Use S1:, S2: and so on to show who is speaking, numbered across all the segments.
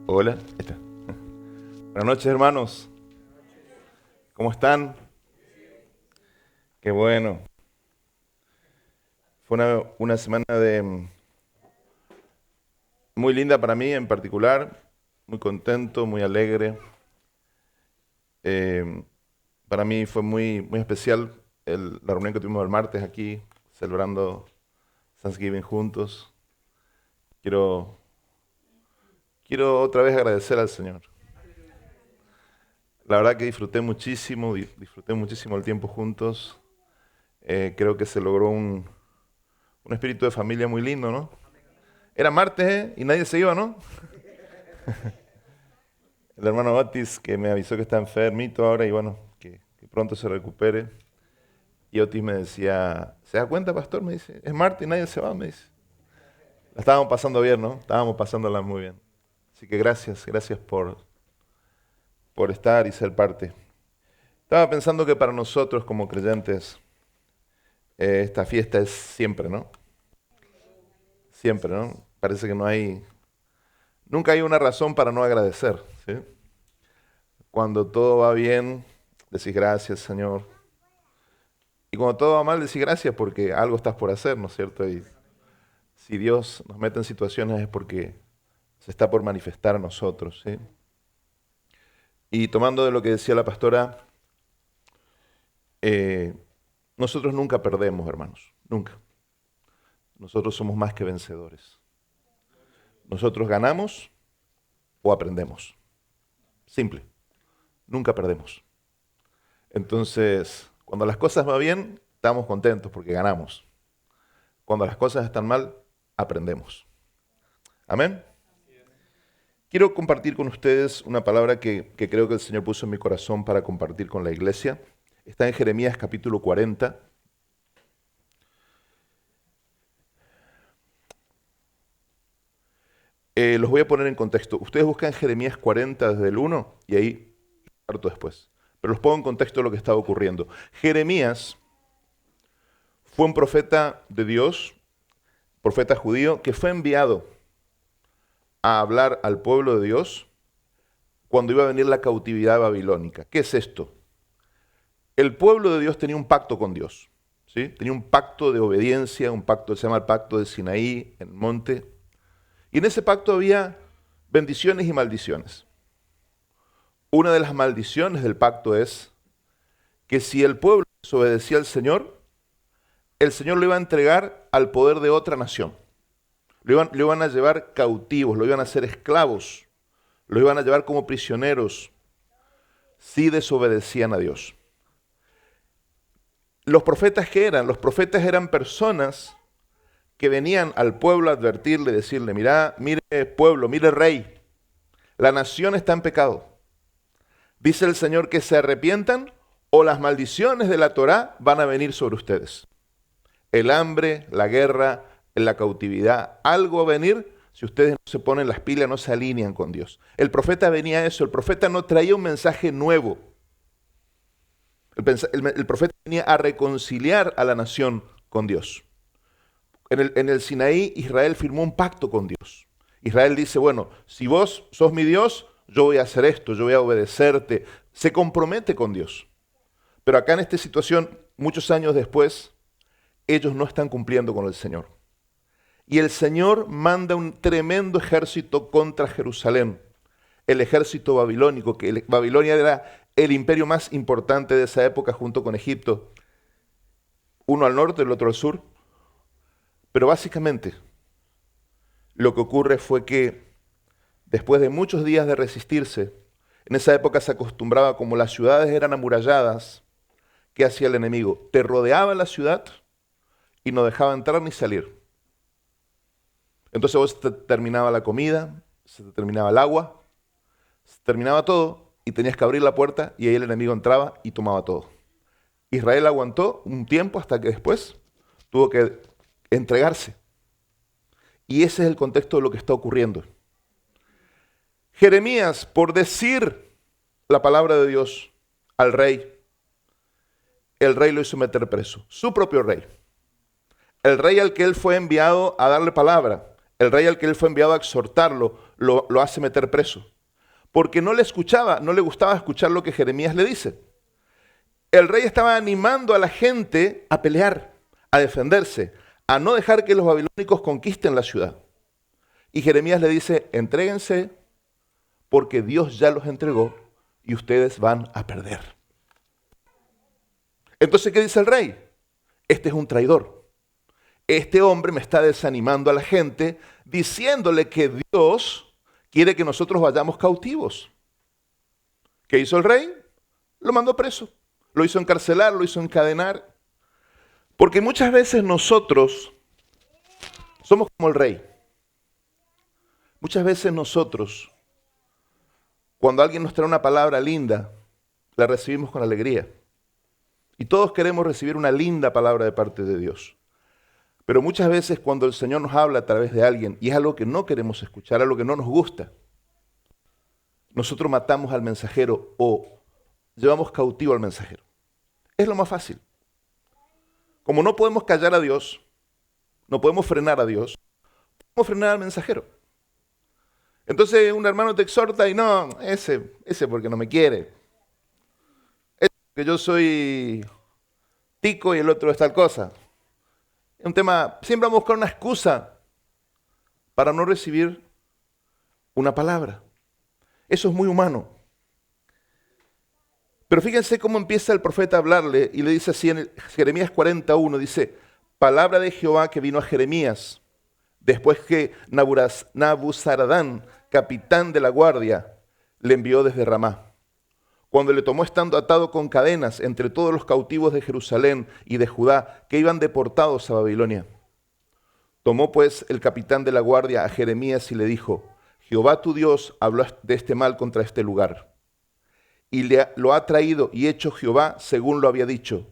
S1: Hola, ahí está. Buenas noches, hermanos. ¿Cómo están? Qué bueno. Fue una semana muy linda para mí en particular, muy contento, muy alegre. Eh, para mí fue muy especial la reunión que tuvimos el martes aquí, celebrando Thanksgiving juntos. Quiero, quiero otra vez agradecer al Señor. La verdad que disfruté muchísimo el tiempo juntos. Creo que se logró un espíritu de familia muy lindo, ¿no? Era martes, ¿eh? Y nadie se iba, ¿no? El hermano Otis que me avisó que está enfermito ahora y bueno, que pronto se recupere. Y Otis me decía, ¿se da cuenta, pastor? Me dice, es martes y nadie se va, me dice. La estábamos pasando bien, ¿no? Estábamos pasándola muy bien. Así que gracias por estar y ser parte. Estaba pensando que para nosotros como creyentes, esta fiesta es siempre, ¿no? Siempre, ¿no? Parece que nunca hay una razón para no agradecer, ¿sí? Cuando todo va bien, decís gracias, Señor. Y cuando todo va mal, decís gracias porque algo estás por hacer, ¿no es cierto? Y si Dios nos mete en situaciones es porque se está por manifestar a nosotros, ¿sí? Y tomando de lo que decía la pastora, eh, nosotros nunca perdemos, hermanos, nunca. Nosotros somos más que vencedores. Nosotros ganamos o aprendemos. Simple, nunca perdemos. Entonces, cuando las cosas van bien, estamos contentos porque ganamos. Cuando las cosas están mal, aprendemos. Amén. Quiero compartir con ustedes una palabra que creo que el Señor puso en mi corazón para compartir con la iglesia. Está en Jeremías capítulo 40. Los voy a poner en contexto. Ustedes buscan Jeremías 40 desde el 1 y ahí parto después. Pero los pongo en contexto de lo que estaba ocurriendo. Jeremías fue un profeta de Dios, profeta judío, que fue enviado a hablar al pueblo de Dios cuando iba a venir la cautividad babilónica. ¿Qué es esto? El pueblo de Dios tenía un pacto con Dios, ¿sí? Tenía un pacto de obediencia, un pacto que se llama el pacto de Sinaí, en el monte. Y en ese pacto había bendiciones y maldiciones. Una de las maldiciones del pacto es que si el pueblo desobedecía al Señor, el Señor lo iba a entregar al poder de otra nación. Lo iban a llevar cautivos, lo iban a hacer esclavos, lo iban a llevar como prisioneros si desobedecían a Dios. ¿Los profetas qué eran? Los profetas eran personas que venían al pueblo a advertirle, decirle, mira, mire pueblo, mire rey, la nación está en pecado. Dice el Señor que se arrepientan o las maldiciones de la Torá van a venir sobre ustedes. El hambre, la guerra, la cautividad, algo va a venir si ustedes no se ponen las pilas, no se alinean con Dios. El profeta venía a eso, el profeta no traía un mensaje nuevo. El profeta venía a reconciliar a la nación con Dios. En el Sinaí, Israel firmó un pacto con Dios. Israel dice, bueno, si vos sos mi Dios, yo voy a hacer esto, yo voy a obedecerte. Se compromete con Dios. Pero acá en esta situación, muchos años después, ellos no están cumpliendo con el Señor. Y el Señor manda un tremendo ejército contra Jerusalén. El ejército babilónico, que Babilonia era el imperio más importante de esa época junto con Egipto. Uno al norte, el otro al sur. Pero básicamente lo que ocurre fue que después de muchos días de resistirse, en esa época se acostumbraba, como las ciudades eran amuralladas, ¿qué hacía el enemigo? Te rodeaba la ciudad y no dejaba entrar ni salir. Entonces vos te terminaba la comida, se te terminaba el agua, se terminaba todo y tenías que abrir la puerta y ahí el enemigo entraba y tomaba todo. Israel aguantó un tiempo hasta que después tuvo que entregarse. Y ese es el contexto de lo que está ocurriendo. Jeremías, por decir la palabra de Dios al rey, el rey lo hizo meter preso, su propio rey. El rey al que él fue enviado a darle palabra, El rey al que él fue enviado a exhortarlo, lo hace meter preso. Porque no le escuchaba, no le gustaba escuchar lo que Jeremías le dice. El rey estaba animando a la gente a pelear, a defenderse, a no dejar que los babilónicos conquisten la ciudad. Y Jeremías le dice, entréguense porque Dios ya los entregó y ustedes van a perder. Entonces, ¿qué dice el rey? Este es un traidor. Este hombre me está desanimando a la gente diciéndole que Dios quiere que nosotros vayamos cautivos. ¿Qué hizo el rey? Lo mandó preso. Lo hizo encarcelar, lo hizo encadenar. Porque muchas veces nosotros somos como el rey. Muchas veces nosotros, cuando alguien nos trae una palabra linda, la recibimos con alegría. Y todos queremos recibir una linda palabra de parte de Dios. Pero muchas veces cuando el Señor nos habla a través de alguien, y es algo que no queremos escuchar, algo que no nos gusta, nosotros matamos al mensajero o llevamos cautivo al mensajero. Es lo más fácil. Como no podemos callar a Dios, no podemos frenar a Dios, podemos frenar al mensajero. Entonces un hermano te exhorta y no, ese porque no me quiere. Ese porque yo soy tico y el otro es tal cosa. Es un tema, siempre vamos a buscar una excusa para no recibir una palabra. Eso es muy humano. Pero fíjense cómo empieza el profeta a hablarle y le dice así en Jeremías 41, dice, palabra de Jehová que vino a Jeremías, después que Nabuzaradán, capitán de la guardia, le envió desde Ramá. Cuando le tomó estando atado con cadenas entre todos los cautivos de Jerusalén y de Judá que iban deportados a Babilonia. Tomó pues el capitán de la guardia a Jeremías y le dijo, Jehová tu Dios habló de este mal contra este lugar. Y lo ha traído y hecho Jehová según lo había dicho,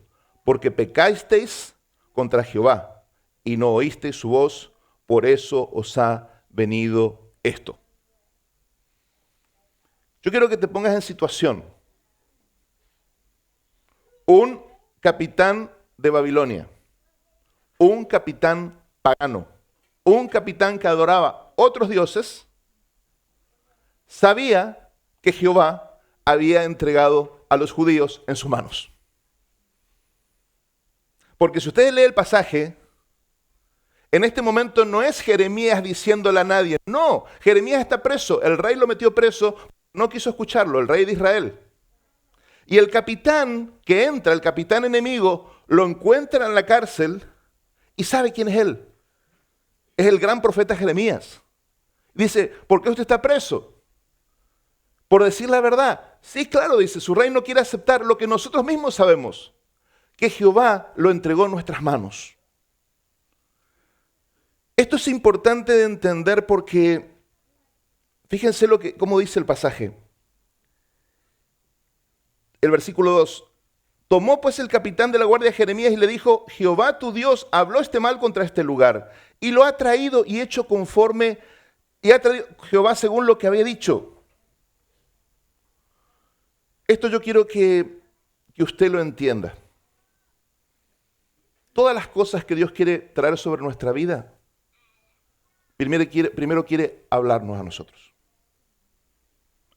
S1: porque pecasteis contra Jehová y no oísteis su voz, por eso os ha venido esto. Yo quiero que te pongas en situación. Un capitán de Babilonia, un capitán pagano, un capitán que adoraba otros dioses, sabía que Jehová había entregado a los judíos en sus manos. Porque si ustedes leen el pasaje, en este momento no es Jeremías diciéndole a nadie, no, Jeremías está preso, el rey lo metió preso, no quiso escucharlo, el rey de Israel. Y el capitán que entra, el capitán enemigo, lo encuentra en la cárcel y sabe quién es él. Es el gran profeta Jeremías. Dice, ¿por qué usted está preso? Por decir la verdad. Sí, claro, dice, su rey no quiere aceptar lo que nosotros mismos sabemos, que Jehová lo entregó en nuestras manos. Esto es importante de entender porque, fíjense cómo dice el pasaje. El versículo 2. Tomó pues el capitán de la guardia de Jeremías y le dijo, Jehová tu Dios habló este mal contra este lugar y lo ha traído y hecho conforme, y ha traído Jehová según lo que había dicho. Esto yo quiero que usted lo entienda. Todas las cosas que Dios quiere traer sobre nuestra vida, primero quiere hablarnos a nosotros.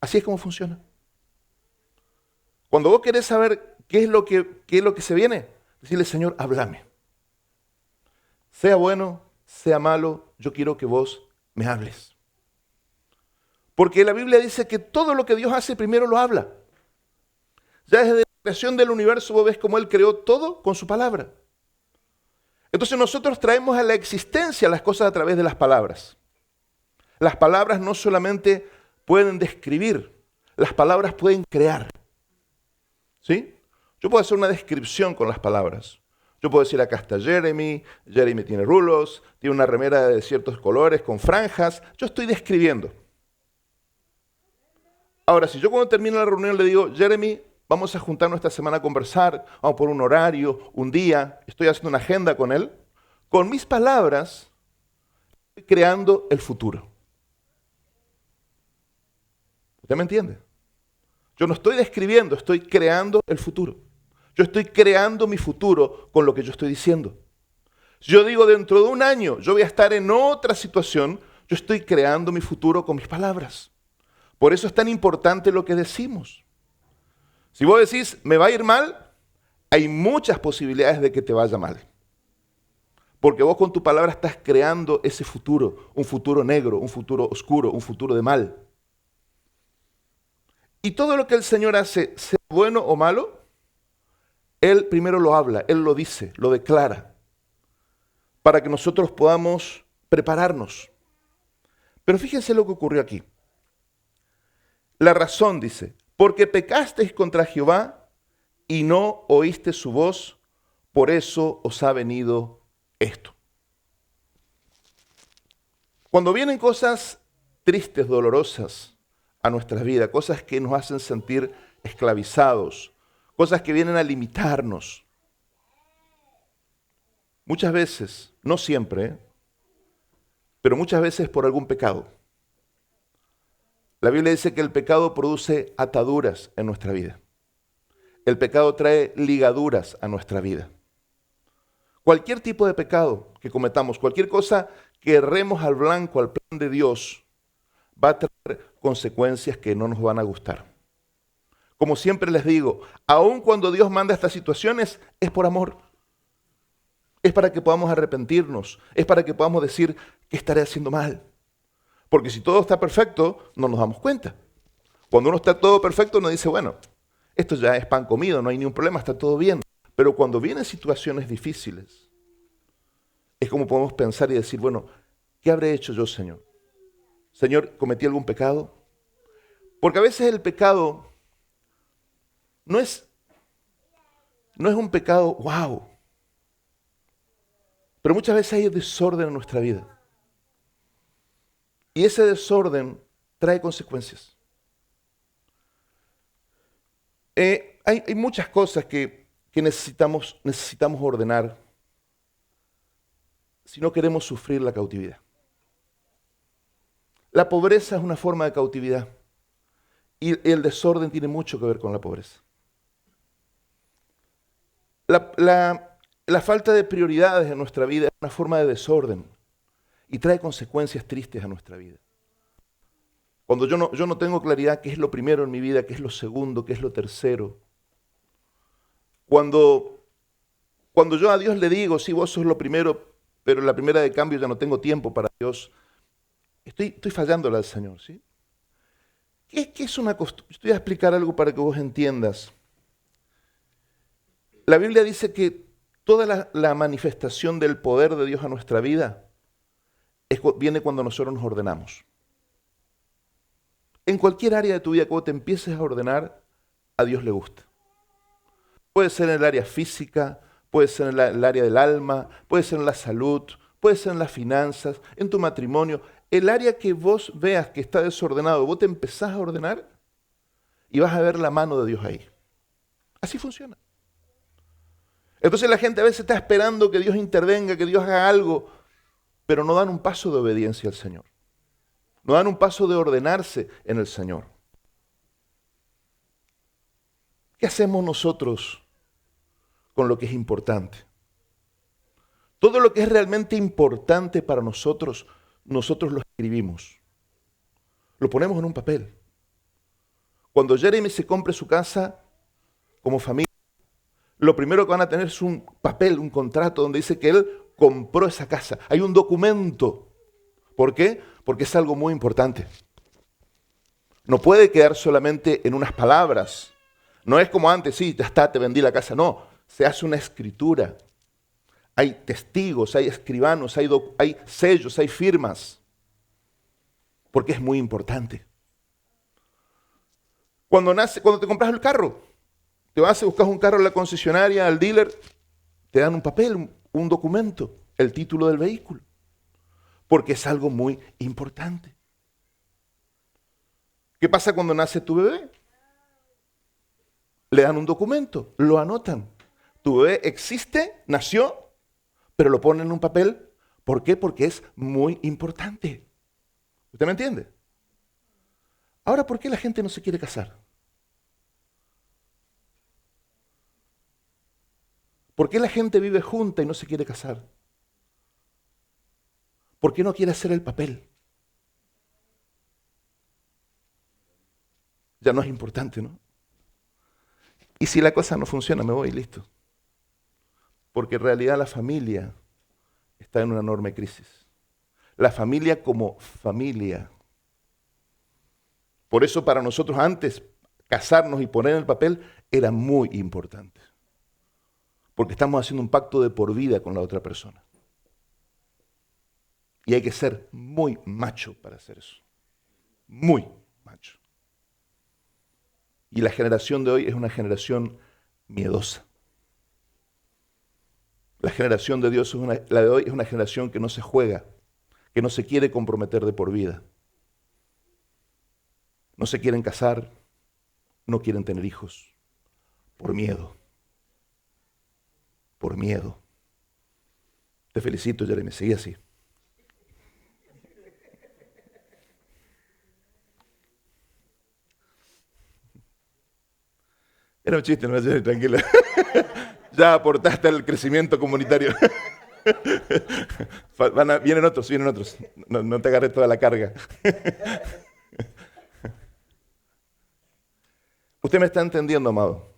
S1: Así es como funciona. Cuando vos querés saber qué es lo que se viene, decirle, Señor, háblame. Sea bueno, sea malo, yo quiero que vos me hables. Porque la Biblia dice que todo lo que Dios hace primero lo habla. Ya desde la creación del universo vos ves cómo Él creó todo con su palabra. Entonces nosotros traemos a la existencia las cosas a través de las palabras. Las palabras no solamente pueden describir, las palabras pueden crear. ¿Sí? Yo puedo hacer una descripción con las palabras. Yo puedo decir, acá está Jeremy tiene rulos, tiene una remera de ciertos colores con franjas. Yo estoy describiendo. Ahora, si yo cuando termino la reunión le digo, Jeremy, vamos a juntarnos esta semana a conversar, vamos por un horario, un día, estoy haciendo una agenda con él, con mis palabras estoy creando el futuro. ¿Usted me entiende? Yo no estoy describiendo, estoy creando el futuro. Yo estoy creando mi futuro con lo que yo estoy diciendo. Si yo digo dentro de un año yo voy a estar en otra situación, yo estoy creando mi futuro con mis palabras. Por eso es tan importante lo que decimos. Si vos decís, me va a ir mal, hay muchas posibilidades de que te vaya mal. Porque vos con tu palabra estás creando ese futuro, un futuro negro, un futuro oscuro, un futuro de mal. Y todo lo que el Señor hace, sea bueno o malo, Él primero lo habla, Él lo dice, lo declara, para que nosotros podamos prepararnos. Pero fíjense lo que ocurrió aquí. La razón dice, porque pecasteis contra Jehová y no oíste su voz, por eso os ha venido esto. Cuando vienen cosas tristes, dolorosas a nuestras vidas, cosas que nos hacen sentir esclavizados, cosas que vienen a limitarnos, muchas veces, no siempre, pero muchas veces por algún pecado. La Biblia dice que el pecado produce ataduras en nuestra vida. El pecado trae ligaduras a nuestra vida. Cualquier tipo de pecado que cometamos, cualquier cosa que erremos al blanco, al plan de Dios, va a traer consecuencias que no nos van a gustar. Como siempre les digo, aun cuando Dios manda estas situaciones, es por amor. Es para que podamos arrepentirnos, es para que podamos decir que estaré haciendo mal. Porque si todo está perfecto, no nos damos cuenta. Cuando uno está todo perfecto, uno dice, bueno, esto ya es pan comido, no hay ningún problema, está todo bien. Pero cuando vienen situaciones difíciles, es como podemos pensar y decir, bueno, ¿qué habré hecho yo, Señor? Señor, ¿cometí algún pecado? Porque a veces el pecado no es un pecado, wow. Pero muchas veces hay desorden en nuestra vida. Y ese desorden trae consecuencias. Hay muchas cosas que necesitamos ordenar si no queremos sufrir la cautividad. La pobreza es una forma de cautividad y el desorden tiene mucho que ver con la pobreza. La falta de prioridades en nuestra vida es una forma de desorden y trae consecuencias tristes a nuestra vida. Cuando yo no tengo claridad qué es lo primero en mi vida, qué es lo segundo, qué es lo tercero. Cuando yo a Dios le digo, sí, vos sos lo primero, pero la primera de cambio ya no tengo tiempo para Dios, estoy fallándole al Señor, ¿sí? ¿Qué es una costumbre? Estoy a explicar algo para que vos entiendas. La Biblia dice que toda la manifestación del poder de Dios a nuestra vida viene cuando nosotros nos ordenamos. En cualquier área de tu vida, cuando te empieces a ordenar, a Dios le gusta. Puede ser en el área física, puede ser en el área del alma, puede ser en la salud, puede ser en las finanzas, en tu matrimonio. El área que vos veas que está desordenado, vos te empezás a ordenar y vas a ver la mano de Dios ahí. Así funciona. Entonces la gente a veces está esperando que Dios intervenga, que Dios haga algo, pero no dan un paso de obediencia al Señor. No dan un paso de ordenarse en el Señor. ¿Qué hacemos nosotros con lo que es importante? Todo lo que es realmente importante para nosotros, nosotros lo escribimos. Lo ponemos en un papel. Cuando Jeremy se compre su casa como familia, lo primero que van a tener es un papel, un contrato donde dice que él compró esa casa. Hay un documento. ¿Por qué? Porque es algo muy importante. No puede quedar solamente en unas palabras. No es como antes, sí, ya está, te vendí la casa. No, se hace una escritura. Hay testigos, hay escribanos, hay sellos, hay firmas. Porque es muy importante. Cuando te compras el carro, te vas a buscar un carro en la concesionaria, al dealer, te dan un papel, un documento, el título del vehículo. Porque es algo muy importante. ¿Qué pasa cuando nace tu bebé? Le dan un documento, lo anotan. Tu bebé existe, nació, pero lo ponen en un papel. ¿Por qué? Porque es muy importante. ¿Usted me entiende? Ahora, ¿por qué la gente no se quiere casar? ¿Por qué la gente vive junta y no se quiere casar? ¿Por qué no quiere hacer el papel? Ya no es importante, ¿no? Y si la cosa no funciona, me voy y listo. Porque en realidad la familia está en una enorme crisis. La familia como familia. Por eso para nosotros antes casarnos y poner el papel era muy importante. Porque estamos haciendo un pacto de por vida con la otra persona. Y hay que ser muy macho para hacer eso. Muy macho. Y la generación de hoy es una generación miedosa. La generación de Dios, la de hoy, es una generación que no se juega, que no se quiere comprometer de por vida. No se quieren casar, no quieren tener hijos, por miedo. Por miedo. Te felicito, Jeremy, sigue así. Era un chiste, no, Jeremy, tranquila. Ya aportaste al crecimiento comunitario. Vienen otros. No te agarres toda la carga. Usted me está entendiendo, amado.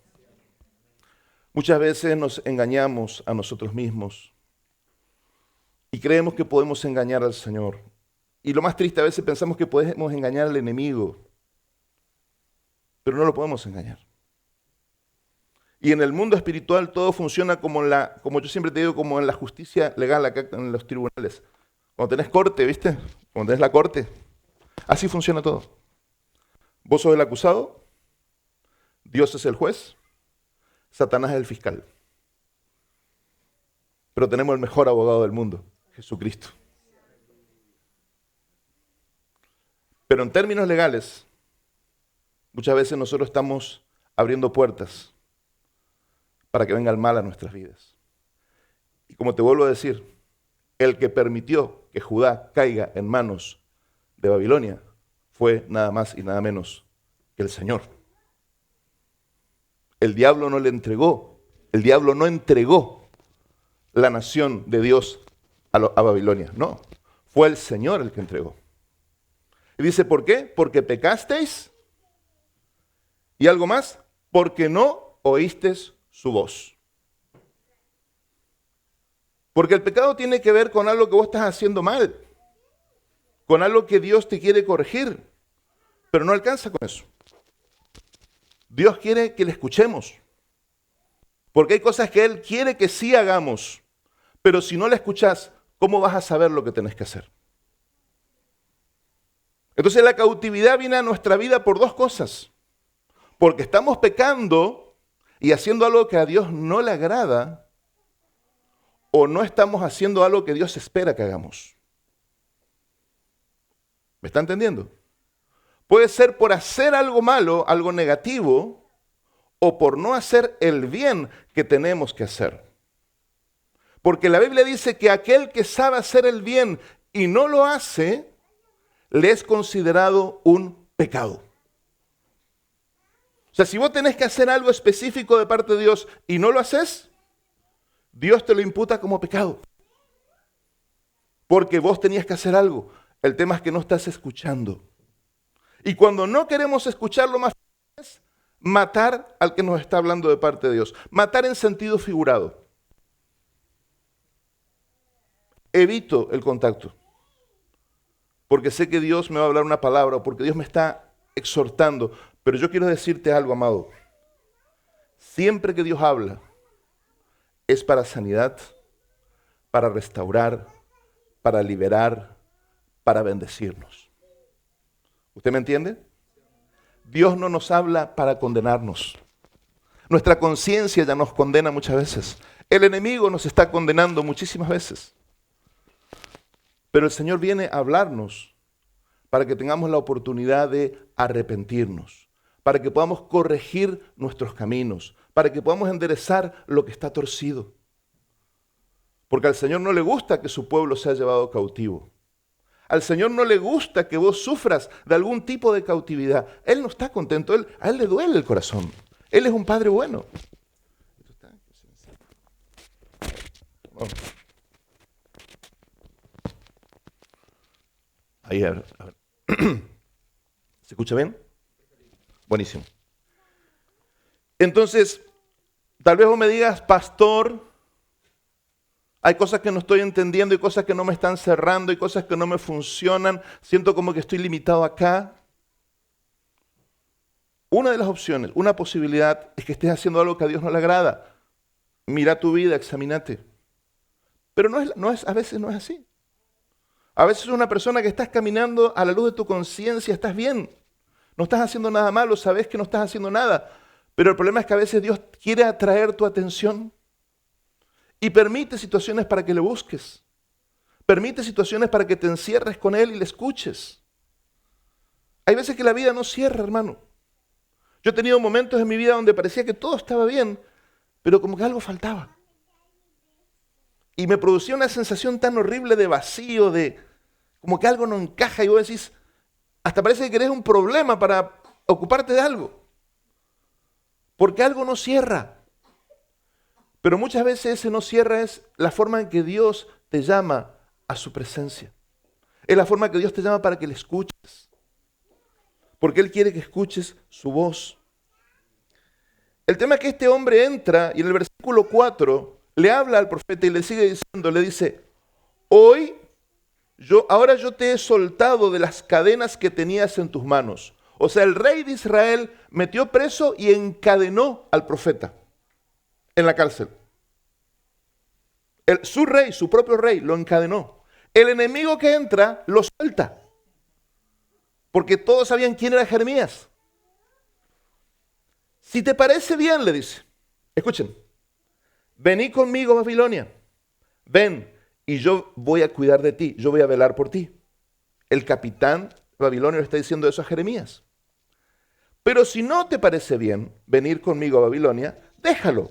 S1: Muchas veces nos engañamos a nosotros mismos y creemos que podemos engañar al Señor. Y lo más triste, a veces pensamos que podemos engañar al enemigo, pero no lo podemos engañar. Y en el mundo espiritual todo funciona como yo siempre te digo, como en la justicia legal acá en los tribunales. Cuando tenés corte, ¿viste? Cuando tenés la corte, así funciona todo. Vos sos el acusado, Dios es el juez, Satanás es el fiscal. Pero tenemos el mejor abogado del mundo, Jesucristo. Pero en términos legales, muchas veces nosotros estamos abriendo puertas para que venga el mal a nuestras vidas. Y como te vuelvo a decir, el que permitió que Judá caiga en manos de Babilonia fue nada más y nada menos que el Señor. El diablo no entregó la nación de Dios a Babilonia, no, fue el Señor el que entregó. Y dice, ¿por qué? Porque pecasteis, y algo más, porque no oísteis su voz. Porque el pecado tiene que ver con algo que vos estás haciendo mal, con algo que Dios te quiere corregir, pero no alcanza con eso. Dios quiere que le escuchemos, porque hay cosas que Él quiere que sí hagamos, pero si no le escuchás, ¿cómo vas a saber lo que tenés que hacer? Entonces la cautividad viene a nuestra vida por dos cosas. Porque estamos pecando y haciendo algo que a Dios no le agrada, o no estamos haciendo algo que Dios espera que hagamos. ¿Me está entendiendo? Puede ser por hacer algo malo, algo negativo, o por no hacer el bien que tenemos que hacer. Porque la Biblia dice que aquel que sabe hacer el bien y no lo hace, le es considerado un pecado. O sea, si vos tenés que hacer algo específico de parte de Dios y no lo haces, Dios te lo imputa como pecado. Porque vos tenías que hacer algo. El tema es que no estás escuchando. Y cuando no queremos escuchar, lo más fácil es matar al que nos está hablando de parte de Dios. Matar en sentido figurado. Evito el contacto. Porque sé que Dios me va a hablar una palabra, o porque Dios me está exhortando. Pero yo quiero decirte algo, amado. Siempre que Dios habla, es para sanidad, para restaurar, para liberar, para bendecirnos. ¿Usted me entiende? Dios no nos habla para condenarnos. Nuestra conciencia ya nos condena muchas veces. El enemigo nos está condenando muchísimas veces. Pero el Señor viene a hablarnos para que tengamos la oportunidad de arrepentirnos, para que podamos corregir nuestros caminos, para que podamos enderezar lo que está torcido. Porque al Señor no le gusta que su pueblo sea llevado cautivo. Al Señor no le gusta que vos sufras de algún tipo de cautividad. Él no está contento, a Él le duele el corazón. Él es un Padre bueno. Ahí, a ver, a ver. ¿Se escucha bien? Buenísimo. Entonces, tal vez vos me digas, pastor, hay cosas que no estoy entendiendo, hay cosas que no me están cerrando, hay cosas que no me funcionan, siento como que estoy limitado acá. Una de las opciones, una posibilidad, es que estés haciendo algo que a Dios no le agrada. Mira tu vida, examínate. Pero a veces no es así. A veces es una persona que estás caminando a la luz de tu conciencia, estás bien. No estás haciendo nada malo, sabes que no estás haciendo nada. Pero el problema es que a veces Dios quiere atraer tu atención y permite situaciones para que le busques. Permite situaciones para que te encierres con Él y le escuches. Hay veces que la vida no cierra, hermano. Yo he tenido momentos en mi vida donde parecía que todo estaba bien, pero como que algo faltaba. Y me producía una sensación tan horrible de vacío, de como que algo no encaja y vos decís, hasta parece que querés un problema para ocuparte de algo. Porque algo no cierra. Pero muchas veces ese no cierra es la forma en que Dios te llama a su presencia. Es la forma que Dios te llama para que le escuches. Porque Él quiere que escuches su voz. El tema es que este hombre entra y en el versículo 4 le habla al profeta y le sigue diciendo, le dice, ahora yo te he soltado de las cadenas que tenías en tus manos. O sea, el rey de Israel metió preso y encadenó al profeta en la cárcel. Su rey, su propio rey, lo encadenó. El enemigo que entra lo suelta. Porque todos sabían quién era Jeremías. Si te parece bien, le dice, escuchen, vení conmigo a Babilonia, ven y yo voy a cuidar de ti, yo voy a velar por ti. El capitán babilonio le está diciendo eso a Jeremías. Pero si no te parece bien venir conmigo a Babilonia, déjalo.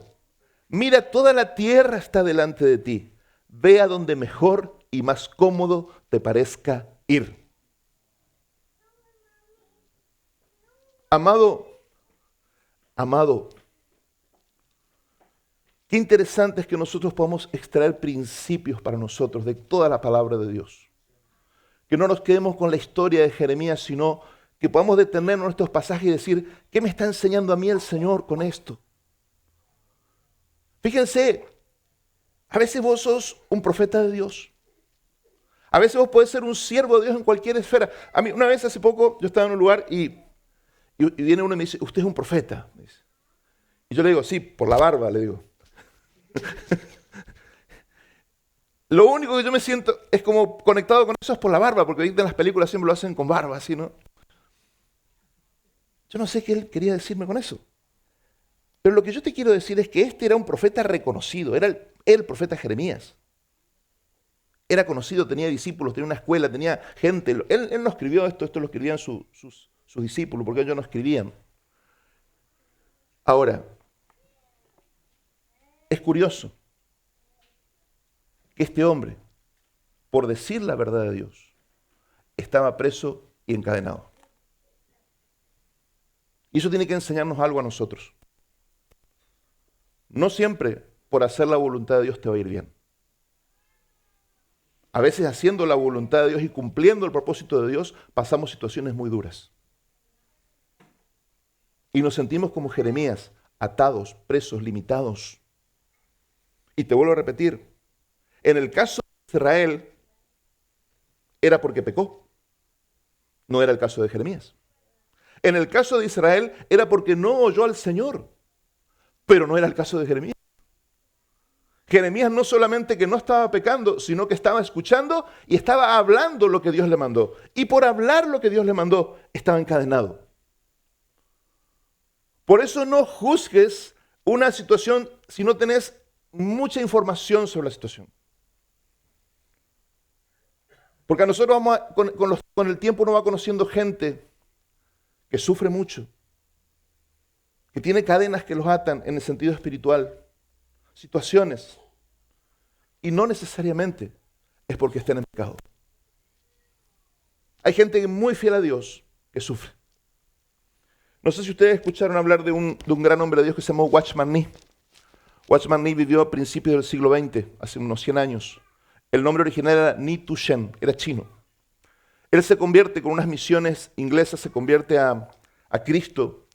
S1: Mira, toda la tierra está delante de ti. Ve a donde mejor y más cómodo te parezca ir. Amado, qué interesante es que nosotros podamos extraer principios para nosotros de toda la palabra de Dios. Que no nos quedemos con la historia de Jeremías, sino que podamos detenernos en estos pasajes y decir, ¿qué me está enseñando a mí el Señor con esto? Fíjense, a veces vos sos un profeta de Dios. A veces vos podés ser un siervo de Dios en cualquier esfera. A mí, una vez hace poco, yo estaba en un lugar y viene uno y me dice, usted es un profeta. Me dice. Y yo le digo, sí, por la barba, le digo. Lo único que yo me siento es como conectado con eso es por la barba, porque en las películas siempre lo hacen con barba, así, ¿no? Yo no sé qué él quería decirme con eso. Pero lo que yo te quiero decir es que este era un profeta reconocido, era el profeta Jeremías. Era conocido, tenía discípulos, tenía una escuela, tenía gente. Él no escribió esto lo escribían sus discípulos, porque ellos no escribían. Ahora, es curioso que este hombre, por decir la verdad de Dios, estaba preso y encadenado. Y eso tiene que enseñarnos algo a nosotros. No siempre por hacer la voluntad de Dios te va a ir bien. A veces haciendo la voluntad de Dios y cumpliendo el propósito de Dios, pasamos situaciones muy duras. Y nos sentimos como Jeremías, atados, presos, limitados. Y te vuelvo a repetir, en el caso de Israel, era porque pecó. No era el caso de Jeremías. En el caso de Israel, era porque no oyó al Señor. Pero no era el caso de Jeremías. Jeremías no solamente que no estaba pecando, sino que estaba escuchando y estaba hablando lo que Dios le mandó. Y por hablar lo que Dios le mandó, estaba encadenado. Por eso no juzgues una situación si no tenés mucha información sobre la situación. Porque a nosotros con el tiempo uno va conociendo gente que sufre mucho, que tiene cadenas que los atan en el sentido espiritual, situaciones, y no necesariamente es porque estén en pecado. Hay gente muy fiel a Dios que sufre. No sé si ustedes escucharon hablar de un gran hombre de Dios que se llamó Watchman Nee. Watchman Nee vivió a principios del siglo XX, hace unos 100 años. El nombre original era Ni Tu Shen, era chino. Él se convierte con unas misiones inglesas, se convierte a Cristo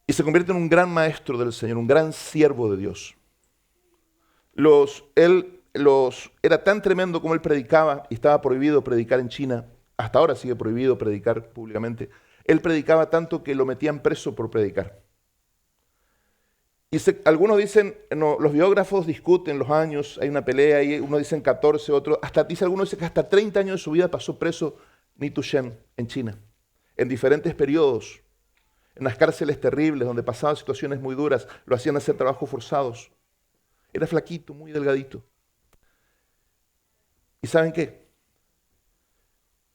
S1: y se convierte en un gran maestro del Señor, un gran siervo de Dios. Era tan tremendo como él predicaba, y estaba prohibido predicar en China, hasta ahora sigue prohibido predicar públicamente. Él predicaba tanto que lo metían preso por predicar. Y algunos dicen, no, los biógrafos discuten los años, hay una pelea, y unos dicen 14, otros, algunos dicen que hasta 30 años de su vida pasó preso Ni Tu Shen en China, en diferentes periodos, en las cárceles terribles, donde pasaban situaciones muy duras, lo hacían hacer trabajos forzados. Era flaquito, muy delgadito. ¿Y saben qué?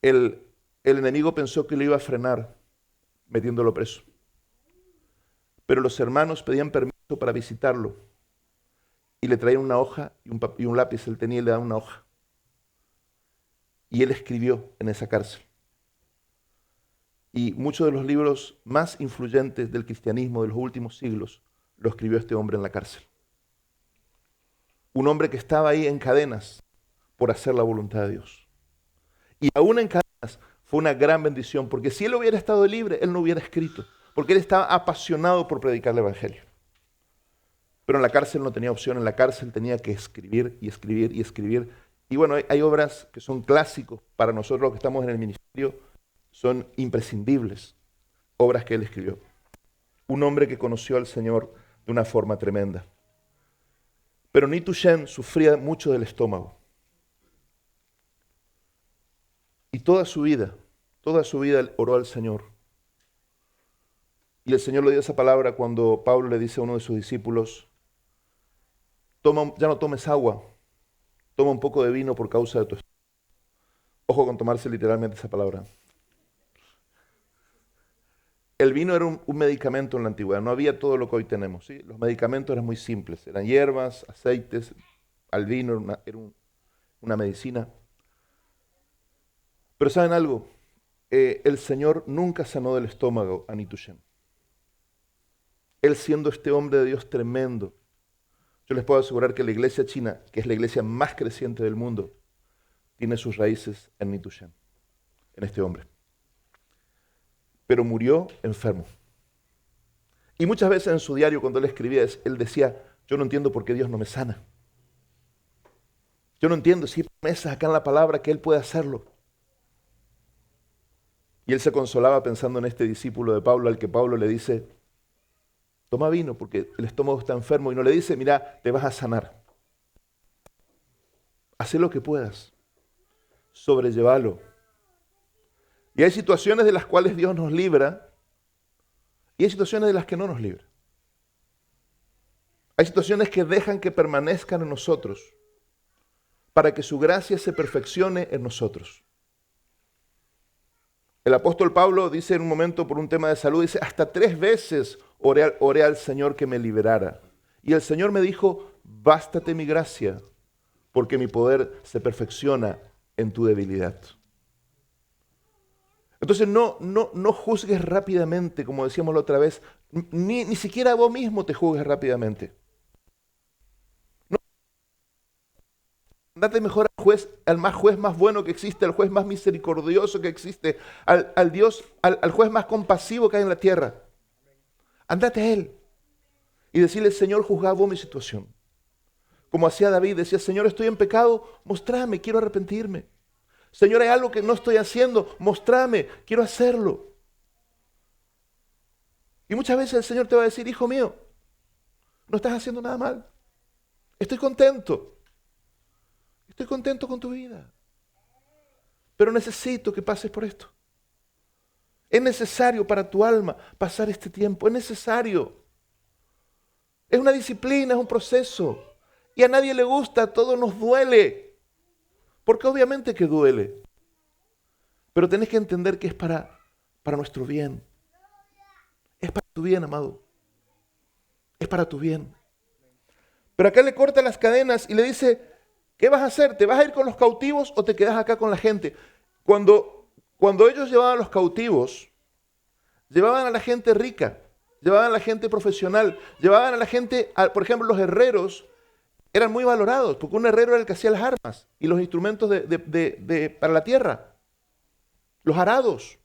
S1: El enemigo pensó que lo iba a frenar metiéndolo preso. Pero los hermanos pedían permiso para visitarlo y le traían una hoja y un lápiz. Él tenía y le daban una hoja. Y él escribió en esa cárcel. Y muchos de los libros más influyentes del cristianismo de los últimos siglos lo escribió este hombre en la cárcel. Un hombre que estaba ahí en cadenas por hacer la voluntad de Dios. Y aún en cadenas fue una gran bendición, porque si él hubiera estado libre, él no hubiera escrito, porque él estaba apasionado por predicar el Evangelio. Pero en la cárcel no tenía opción, en la cárcel tenía que escribir y escribir y escribir. Y bueno, hay obras que son clásicos para nosotros los que estamos en el ministerio, son imprescindibles, obras que él escribió. Un hombre que conoció al Señor de una forma tremenda. Pero Ni Tu Shen sufría mucho del estómago. Y toda su vida él oró al Señor. Y el Señor le dio esa palabra cuando Pablo le dice a uno de sus discípulos, ya no tomes agua, toma un poco de vino por causa de tu estómago. Ojo con tomarse literalmente esa palabra. El vino era un medicamento en la antigüedad, no había todo lo que hoy tenemos. ¿Sí? Los medicamentos eran muy simples, eran hierbas, aceites, al vino era una medicina. Pero ¿saben algo? El Señor nunca sanó del estómago a Ni Tu Shen. Él siendo este hombre de Dios tremendo, yo les puedo asegurar que la iglesia china, que es la iglesia más creciente del mundo, tiene sus raíces en Ni Tu Shen, en este hombre. Pero murió enfermo. Y muchas veces en su diario, cuando él escribía, él decía, yo no entiendo por qué Dios no me sana. Yo no entiendo si hay promesas acá en la palabra que él puede hacerlo. Y él se consolaba pensando en este discípulo de Pablo, al que Pablo le dice, toma vino porque el estómago está enfermo, y no le dice, mira, te vas a sanar. Haz lo que puedas, sobrellevalo. Y hay situaciones de las cuales Dios nos libra, y hay situaciones de las que no nos libra. Hay situaciones que dejan que permanezcan en nosotros, para que su gracia se perfeccione en nosotros. El apóstol Pablo dice en un momento por un tema de salud, dice, hasta 3 veces oré al Señor que me liberara. Y el Señor me dijo, bástate mi gracia, porque mi poder se perfecciona en tu debilidad. Entonces no juzgues rápidamente, como decíamos la otra vez, ni siquiera vos mismo te juzgues rápidamente. Andate mejor al juez más bueno que existe, al juez más misericordioso que existe, al juez más compasivo que hay en la tierra. Andate a él y decirle, Señor, juzgá vos mi situación. Como hacía David, decía, Señor, estoy en pecado, mostrame, quiero arrepentirme. Señor, hay algo que no estoy haciendo, mostrame, quiero hacerlo. Y muchas veces el Señor te va a decir, hijo mío, no estás haciendo nada mal. Estoy contento. Estoy contento con tu vida. Pero necesito que pases por esto. Es necesario para tu alma pasar este tiempo. Es necesario. Es una disciplina, es un proceso. Y a nadie le gusta, a todos nos duele. Porque obviamente que duele. Pero tenés que entender que es para nuestro bien. Es para tu bien, amado. Es para tu bien. Pero acá le corta las cadenas y le dice, ¿qué vas a hacer? ¿Te vas a ir con los cautivos o te quedas acá con la gente? Cuando ellos llevaban a los cautivos, llevaban a la gente rica, llevaban a la gente profesional, llevaban a la gente, por ejemplo, los herreros eran muy valorados, porque un herrero era el que hacía las armas y los instrumentos para la tierra. los arados.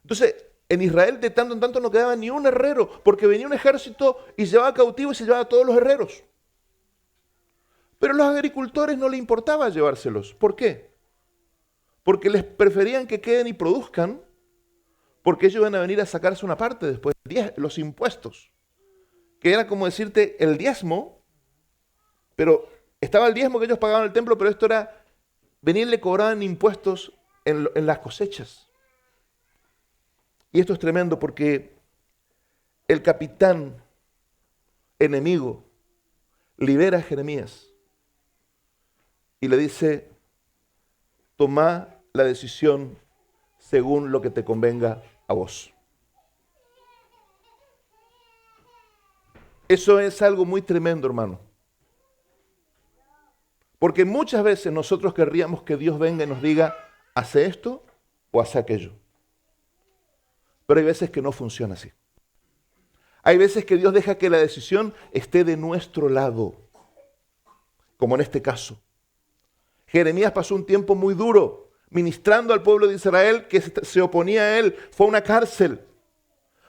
S1: Entonces, en Israel de tanto en tanto no quedaba ni un herrero, porque venía un ejército y llevaba cautivos y se llevaba a todos los herreros. Pero a los agricultores no les importaba llevárselos. ¿Por qué? Porque les preferían que queden y produzcan, porque ellos iban a venir a sacarse una parte después, los impuestos, que era como decirte el diezmo, pero estaba el diezmo que ellos pagaban al templo, pero esto era, venir le cobraban impuestos en las cosechas. Y esto es tremendo porque el capitán enemigo libera a Jeremías y le dice, toma la decisión según lo que te convenga a vos. Eso es algo muy tremendo, hermano. Porque muchas veces nosotros querríamos que Dios venga y nos diga, hace esto o hace aquello. Pero hay veces que no funciona así. Hay veces que Dios deja que la decisión esté de nuestro lado, como en este caso. Jeremías pasó un tiempo muy duro, ministrando al pueblo de Israel que se oponía a él. Fue a una cárcel.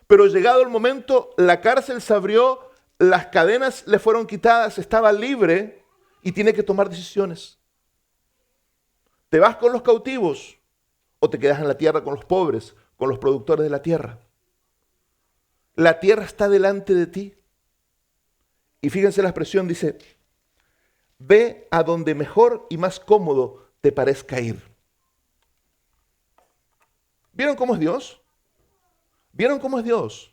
S1: Pero llegado el momento, la cárcel se abrió, las cadenas le fueron quitadas, estaba libre y tiene que tomar decisiones. ¿Te vas con los cautivos o te quedas en la tierra con los pobres, con los productores de la tierra? La tierra está delante de ti. Y fíjense la expresión, dice, ve a donde mejor y más cómodo te parezca ir. ¿Vieron cómo es Dios? ¿Vieron cómo es Dios?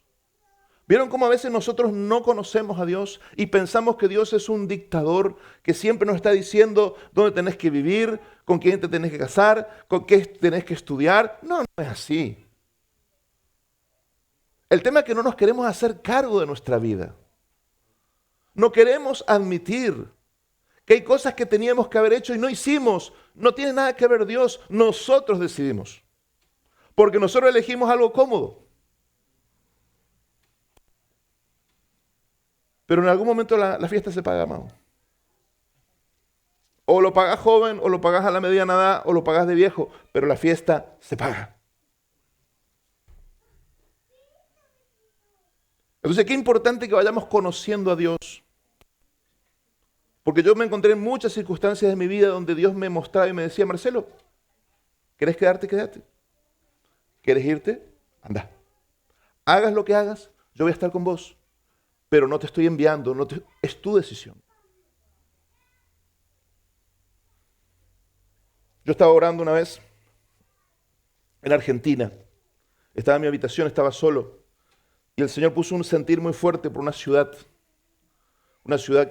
S1: ¿Vieron cómo a veces nosotros no conocemos a Dios y pensamos que Dios es un dictador que siempre nos está diciendo dónde tenés que vivir, con quién te tenés que casar, con qué tenés que estudiar? No, no es así. El tema es que no nos queremos hacer cargo de nuestra vida. No queremos admitir que hay cosas que teníamos que haber hecho y no hicimos. No tiene nada que ver Dios, nosotros decidimos. Porque nosotros elegimos algo cómodo. Pero en algún momento la fiesta se paga, hermano. O lo pagas joven, o lo pagas a la mediana edad, o lo pagas de viejo, pero la fiesta se paga. Entonces, qué importante que vayamos conociendo a Dios. Porque yo me encontré en muchas circunstancias de mi vida donde Dios me mostraba y me decía, Marcelo, ¿querés quedarte? Quédate. ¿Quieres irte? Anda. Hagas lo que hagas, yo voy a estar con vos. Pero no te estoy enviando, es tu decisión. Yo estaba orando una vez en Argentina. Estaba en mi habitación, estaba solo. Y el Señor puso un sentir muy fuerte por una ciudad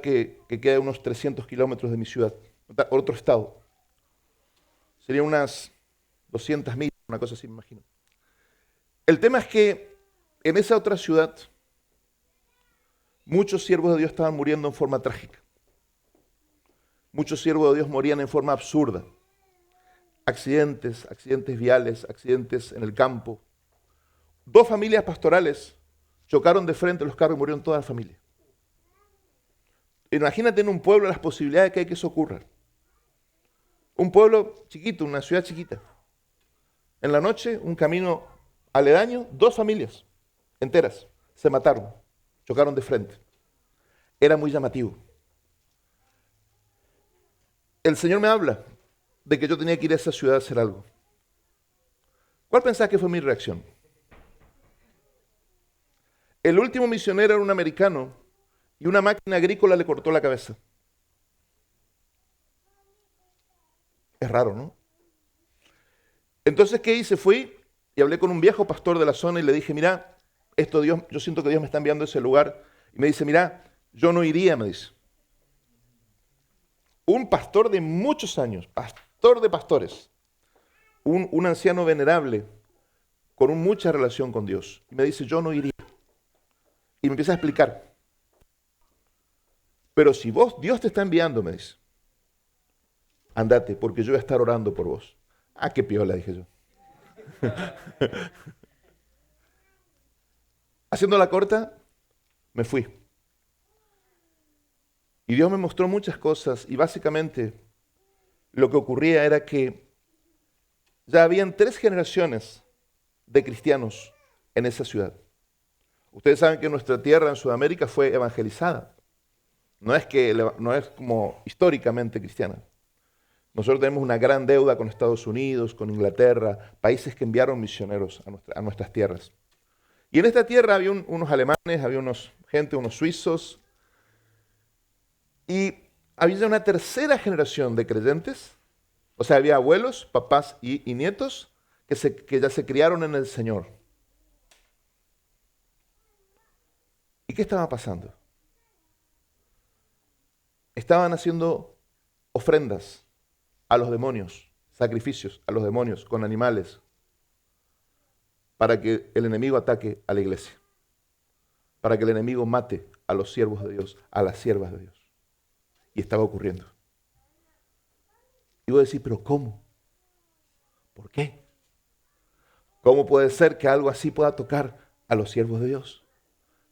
S1: que queda a unos 300 kilómetros de mi ciudad, otro estado. Serían unas 200 millas, una cosa así, me imagino. El tema es que en esa otra ciudad, muchos siervos de Dios estaban muriendo en forma trágica. Muchos siervos de Dios morían en forma absurda. Accidentes viales, accidentes en el campo. 2 familias pastorales chocaron de frente los carros y murieron toda la familia. Imagínate en un pueblo las posibilidades que hay que eso ocurra. Un pueblo chiquito, una ciudad chiquita. En la noche, un camino aledaño, 2 familias enteras se mataron, chocaron de frente. Era muy llamativo. El Señor me habla de que yo tenía que ir a esa ciudad a hacer algo. ¿Cuál pensás que fue mi reacción? El último misionero era un americano y una máquina agrícola le cortó la cabeza. Es raro, ¿no? Entonces, ¿qué hice? Fui y hablé con un viejo pastor de la zona y le dije, mira, esto Dios, yo siento que Dios me está enviando a ese lugar. Y me dice, mira, yo no iría, me dice. Un pastor de muchos años, pastor de pastores, un anciano venerable, con mucha relación con Dios. Y me dice, yo no iría. Y me empieza a explicar. Pero si Dios te está enviando, me dice, andate, porque yo voy a estar orando por vos. Ah, qué piola, dije yo. Haciendo la corta, me fui. Y Dios me mostró muchas cosas y básicamente lo que ocurría era que ya habían 3 generaciones de cristianos en esa ciudad. Ustedes saben que nuestra tierra en Sudamérica fue evangelizada. No es como históricamente cristiana. Nosotros tenemos una gran deuda con Estados Unidos, con Inglaterra, países que enviaron misioneros a nuestras tierras. Y en esta tierra había unos alemanes, había unos suizos, y había una tercera generación de creyentes, o sea, había abuelos, papás y nietos que ya se criaron en el Señor. ¿Y qué estaba pasando? Estaban haciendo ofrendas a los demonios, sacrificios a los demonios con animales, para que el enemigo ataque a la iglesia, para que el enemigo mate a los siervos de Dios, a las siervas de Dios. Y estaba ocurriendo. Y voy a decir, ¿pero cómo? ¿Por qué? ¿Cómo puede ser que algo así pueda tocar a los siervos de Dios?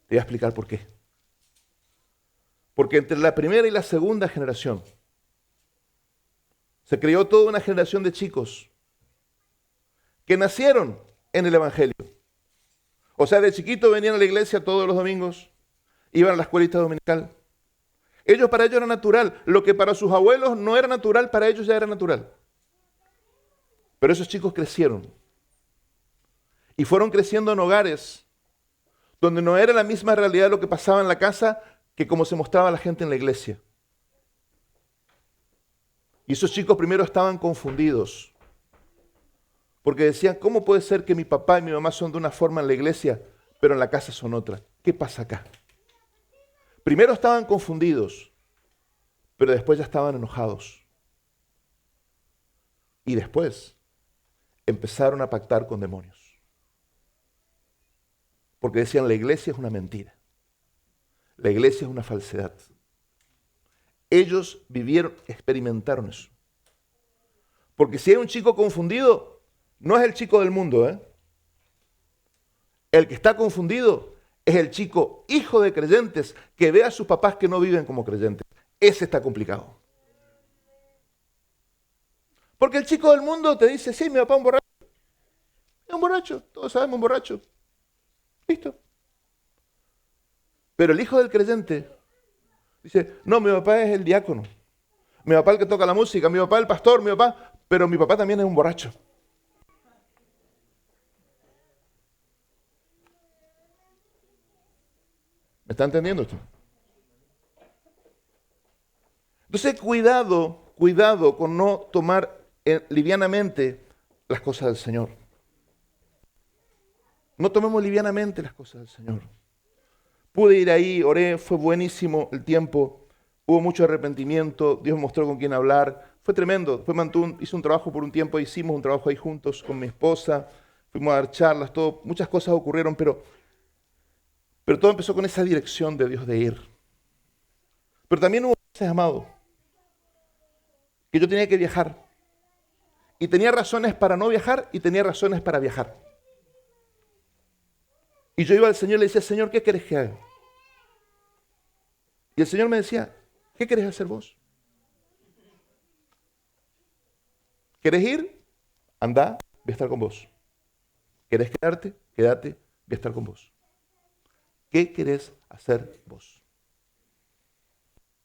S1: Te voy a explicar por qué. Porque entre la primera y la segunda generación se creó toda una generación de chicos que nacieron en el Evangelio. O sea, de chiquito venían a la iglesia todos los domingos, iban a la escuelita dominical. Para ellos era natural. Lo que para sus abuelos no era natural, para ellos ya era natural. Pero esos chicos crecieron. Y fueron creciendo en hogares donde no era la misma realidad lo que pasaba en la casa que como se mostraba a la gente en la iglesia. Y esos chicos primero estaban confundidos. Porque decían, ¿cómo puede ser que mi papá y mi mamá son de una forma en la iglesia, pero en la casa son otra? ¿Qué pasa acá? Primero estaban confundidos, pero después ya estaban enojados. Y después empezaron a pactar con demonios. Porque decían, la iglesia es una mentira. La iglesia es una falsedad. Ellos experimentaron eso. Porque si hay un chico confundido, no es el chico del mundo, ¿eh? El que está confundido es el chico hijo de creyentes que ve a sus papás que no viven como creyentes. Ese está complicado. Porque el chico del mundo te dice, sí, mi papá es un borracho. Es un borracho, todos sabemos, un borracho. Listo. Pero el hijo del creyente dice, no, mi papá es el diácono. Mi papá es el que toca la música, mi papá es el pastor, pero mi papá también es un borracho. ¿Me está entendiendo esto? Entonces, cuidado con no tomar livianamente las cosas del Señor. No tomemos livianamente las cosas del Señor. Pude ir ahí, oré, fue buenísimo el tiempo, hubo mucho arrepentimiento, Dios me mostró con quién hablar, fue tremendo. Hice un trabajo por un tiempo, hicimos un trabajo ahí juntos con mi esposa, fuimos a dar charlas, muchas cosas ocurrieron, pero todo empezó con esa dirección de Dios de ir. Pero también hubo veces, amado, que yo tenía que viajar. Y tenía razones para no viajar y tenía razones para viajar. Y yo iba al Señor y le decía, Señor, ¿qué querés que haga? Y el Señor me decía, ¿qué querés hacer vos? ¿Querés ir? Andá, voy a estar con vos. ¿Querés quedarte? Quédate, voy a estar con vos. ¿Qué querés hacer vos?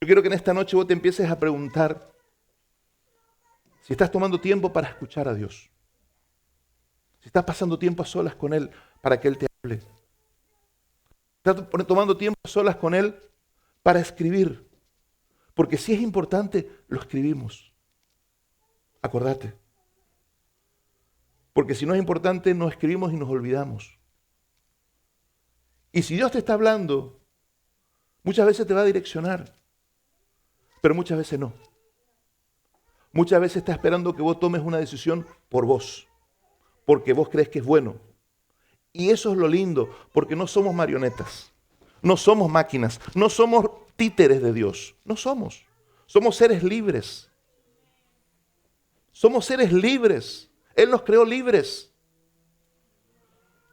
S1: Yo quiero que en esta noche vos te empieces a preguntar si estás tomando tiempo para escuchar a Dios. Si estás pasando tiempo a solas con Él para que Él te hable. Estás tomando tiempo a solas con Él para escribir. Porque si es importante, lo escribimos. Acordate. Porque si no es importante, no escribimos y nos olvidamos. Y si Dios te está hablando, muchas veces te va a direccionar, pero muchas veces no. Muchas veces está esperando que vos tomes una decisión por vos, porque vos crees que es bueno. Y eso es lo lindo, porque no somos marionetas, no somos máquinas, no somos títeres de Dios, no somos. Somos seres libres. Somos seres libres. Él nos creó libres.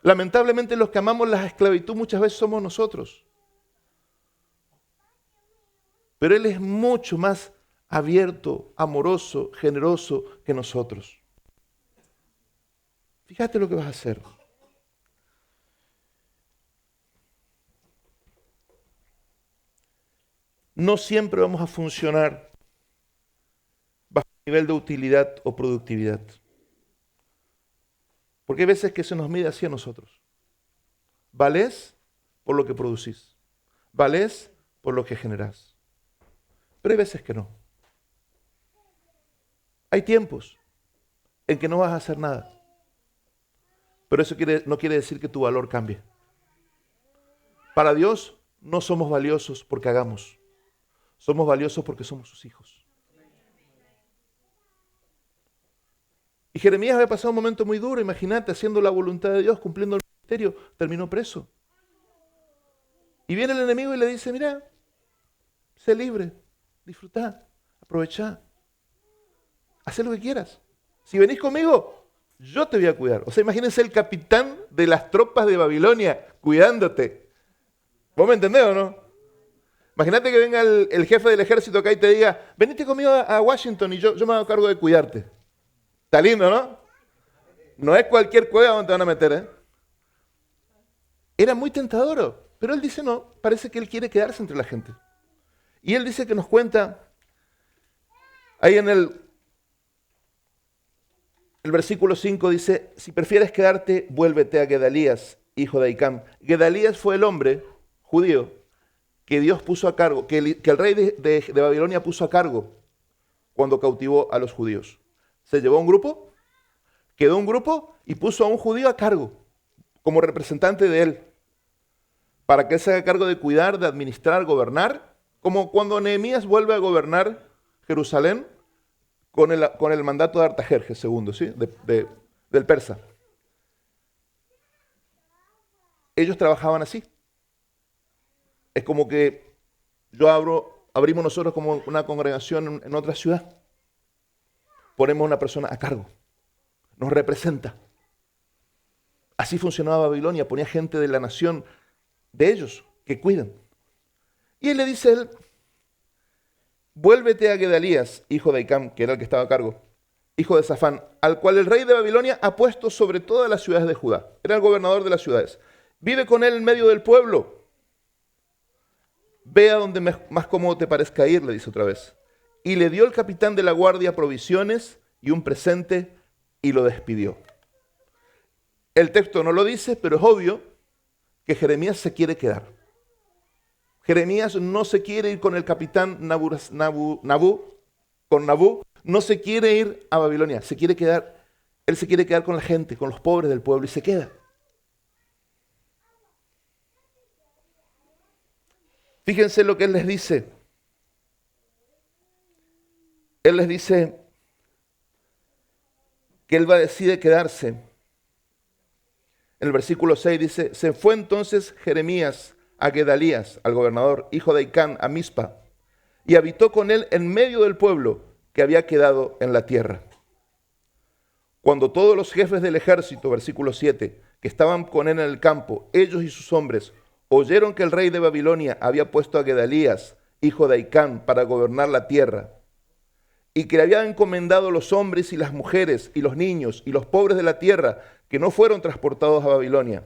S1: Lamentablemente los que amamos la esclavitud muchas veces somos nosotros. Pero Él es mucho más abierto, amoroso, generoso que nosotros. Fíjate lo que vas a hacer. No siempre vamos a funcionar bajo un nivel de utilidad o productividad. Porque hay veces que se nos mide así a nosotros. Valés por lo que producís. Valés por lo que generás. Pero hay veces que no. Hay tiempos en que no vas a hacer nada. Pero eso no quiere decir que tu valor cambie. Para Dios no somos valiosos porque hagamos. Somos valiosos porque somos sus hijos. Y Jeremías había pasado un momento muy duro, imagínate, haciendo la voluntad de Dios, cumpliendo el ministerio, terminó preso. Y viene el enemigo y le dice, mira, sé libre, disfrutá, aprovechá, haz lo que quieras. Si venís conmigo, yo te voy a cuidar. O sea, imagínense el capitán de las tropas de Babilonia cuidándote. ¿Vos me entendés o no? Imagínate que venga el jefe del ejército acá y te diga, venite conmigo a Washington y yo me hago cargo de cuidarte. Está lindo, ¿no? No es cualquier cueva donde te van a meter, ¿eh? Era muy tentador, pero él dice no, parece que él quiere quedarse entre la gente. Y él dice que nos cuenta, ahí en el versículo 5 dice, si prefieres quedarte, vuélvete a Gedalías, hijo de Ahicam. Gedalías fue el hombre judío que Dios puso a cargo, que el rey de Babilonia puso a cargo cuando cautivó a los judíos. Se llevó un grupo, quedó un grupo y puso a un judío a cargo, como representante de él, para que él se haga cargo de cuidar, de administrar, gobernar, como cuando Nehemías vuelve a gobernar Jerusalén con el mandato de Artajerjes II, ¿sí? Del persa. Ellos trabajaban así. Es como que abrimos nosotros como una congregación en otra ciudad. Ponemos a una persona a cargo. Nos representa. Así funcionaba Babilonia. Ponía gente de la nación de ellos que cuidan. Y él le dice a él, vuélvete a Gedalías, hijo de Ahicam, que era el que estaba a cargo, hijo de Safán, al cual el rey de Babilonia ha puesto sobre todas las ciudades de Judá. Era el gobernador de las ciudades. Vive con él en medio del pueblo. Ve a donde más cómodo te parezca ir, le dice otra vez. Y le dio el capitán de la guardia provisiones y un presente y lo despidió. El texto no lo dice, pero es obvio que Jeremías se quiere quedar. Jeremías no se quiere ir con el capitán Nabú, no se quiere ir a Babilonia, se quiere quedar, él se quiere quedar con la gente, con los pobres del pueblo y se queda. Fíjense lo que él les dice. Él les dice que él decide quedarse. En el versículo 6 dice, se fue entonces Jeremías a Gedalías, al gobernador, hijo de Ahicam, a Mizpa, y habitó con él en medio del pueblo que había quedado en la tierra. Cuando todos los jefes del ejército, versículo 7, que estaban con él en el campo, ellos y sus hombres, oyeron que el rey de Babilonia había puesto a Gedalías, hijo de Ahicam, para gobernar la tierra, y que le había encomendado los hombres y las mujeres y los niños y los pobres de la tierra que no fueron transportados a Babilonia.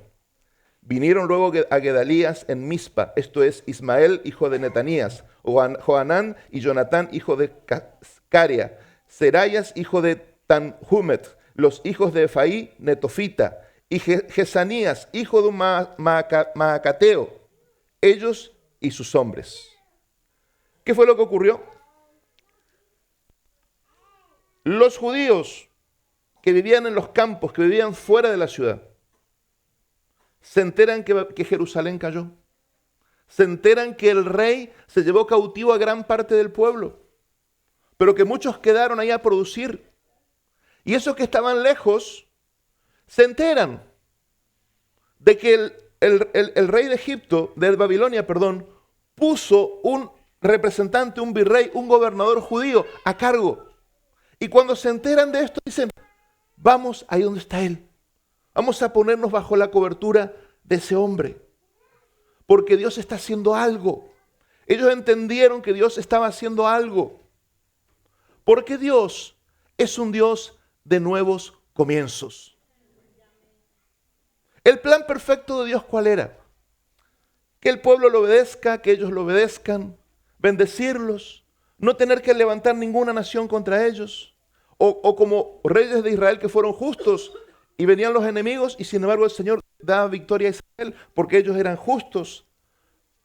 S1: Vinieron luego a Gedalías en Mizpa, esto es Ismael, hijo de Netanías, Johanán y Jonatán, hijo de Caria, Serayas, hijo de Tanhumet, los hijos de Efaí, Netofita, y Jesanías, hijo de un Maacateo, ellos y sus hombres. ¿Qué fue lo que ocurrió? Los judíos que vivían en los campos, que vivían fuera de la ciudad, se enteran que Jerusalén cayó. Se enteran que el rey se llevó cautivo a gran parte del pueblo, pero que muchos quedaron ahí a producir. Y esos que estaban lejos se enteran de que el rey de Egipto, de Babilonia, perdón, puso un representante, un virrey, un gobernador judío a cargo. Y cuando se enteran de esto dicen, vamos ahí donde está él. Vamos a ponernos bajo la cobertura de ese hombre. Porque Dios está haciendo algo. Ellos entendieron que Dios estaba haciendo algo. Porque Dios es un Dios de nuevos comienzos. El plan perfecto de Dios, ¿cuál era? Que el pueblo lo obedezca, que ellos lo obedezcan, bendecirlos, no tener que levantar ninguna nación contra ellos, o como reyes de Israel que fueron justos y venían los enemigos y sin embargo el Señor daba victoria a Israel porque ellos eran justos.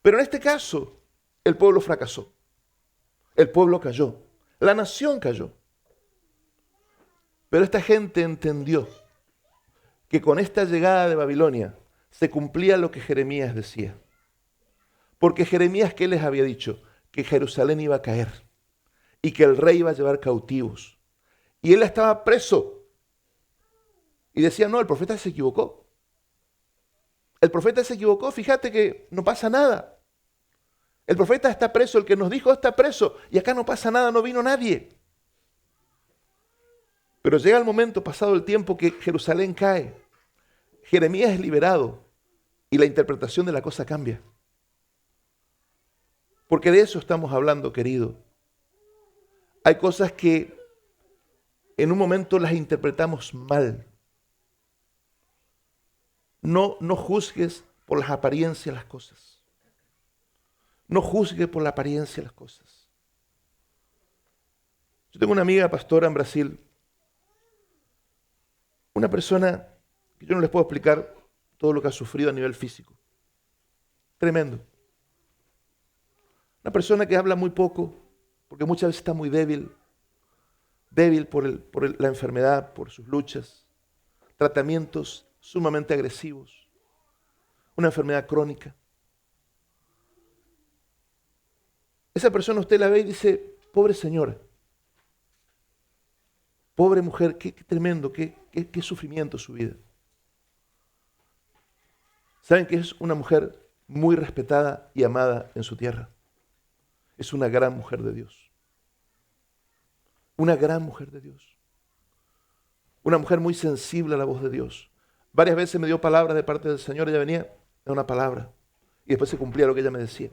S1: Pero en este caso, el pueblo fracasó, el pueblo cayó, la nación cayó. Pero esta gente entendió que con esta llegada de Babilonia se cumplía lo que Jeremías decía. Porque Jeremías, ¿qué les había dicho? Que Jerusalén iba a caer y que el rey iba a llevar cautivos. Y él estaba preso. Y decía, no, el profeta se equivocó. El profeta se equivocó, fíjate que no pasa nada. El profeta está preso, el que nos dijo está preso. Y acá no pasa nada, no vino nadie. Pero llega el momento, pasado el tiempo, que Jerusalén cae. Jeremías es liberado y la interpretación de la cosa cambia. Porque de eso estamos hablando, querido. Hay cosas que en un momento las interpretamos mal. No juzgues por las apariencias las cosas. No juzgue por la apariencia las cosas. Yo tengo una amiga pastora en Brasil. Una persona que yo no les puedo explicar todo lo que ha sufrido a nivel físico. Tremendo. Una persona que habla muy poco, porque muchas veces está muy débil. Débil por la enfermedad, por sus luchas. Tratamientos sumamente agresivos. Una enfermedad crónica. Esa persona usted la ve y dice, pobre señora. Pobre mujer, qué tremendo, qué sufrimiento su vida. ¿Saben que es una mujer muy respetada y amada en su tierra? Es una gran mujer de Dios. Una gran mujer de Dios. Una mujer muy sensible a la voz de Dios. Varias veces me dio palabras de parte del Señor, ella venía, de una palabra, y después se cumplía lo que ella me decía.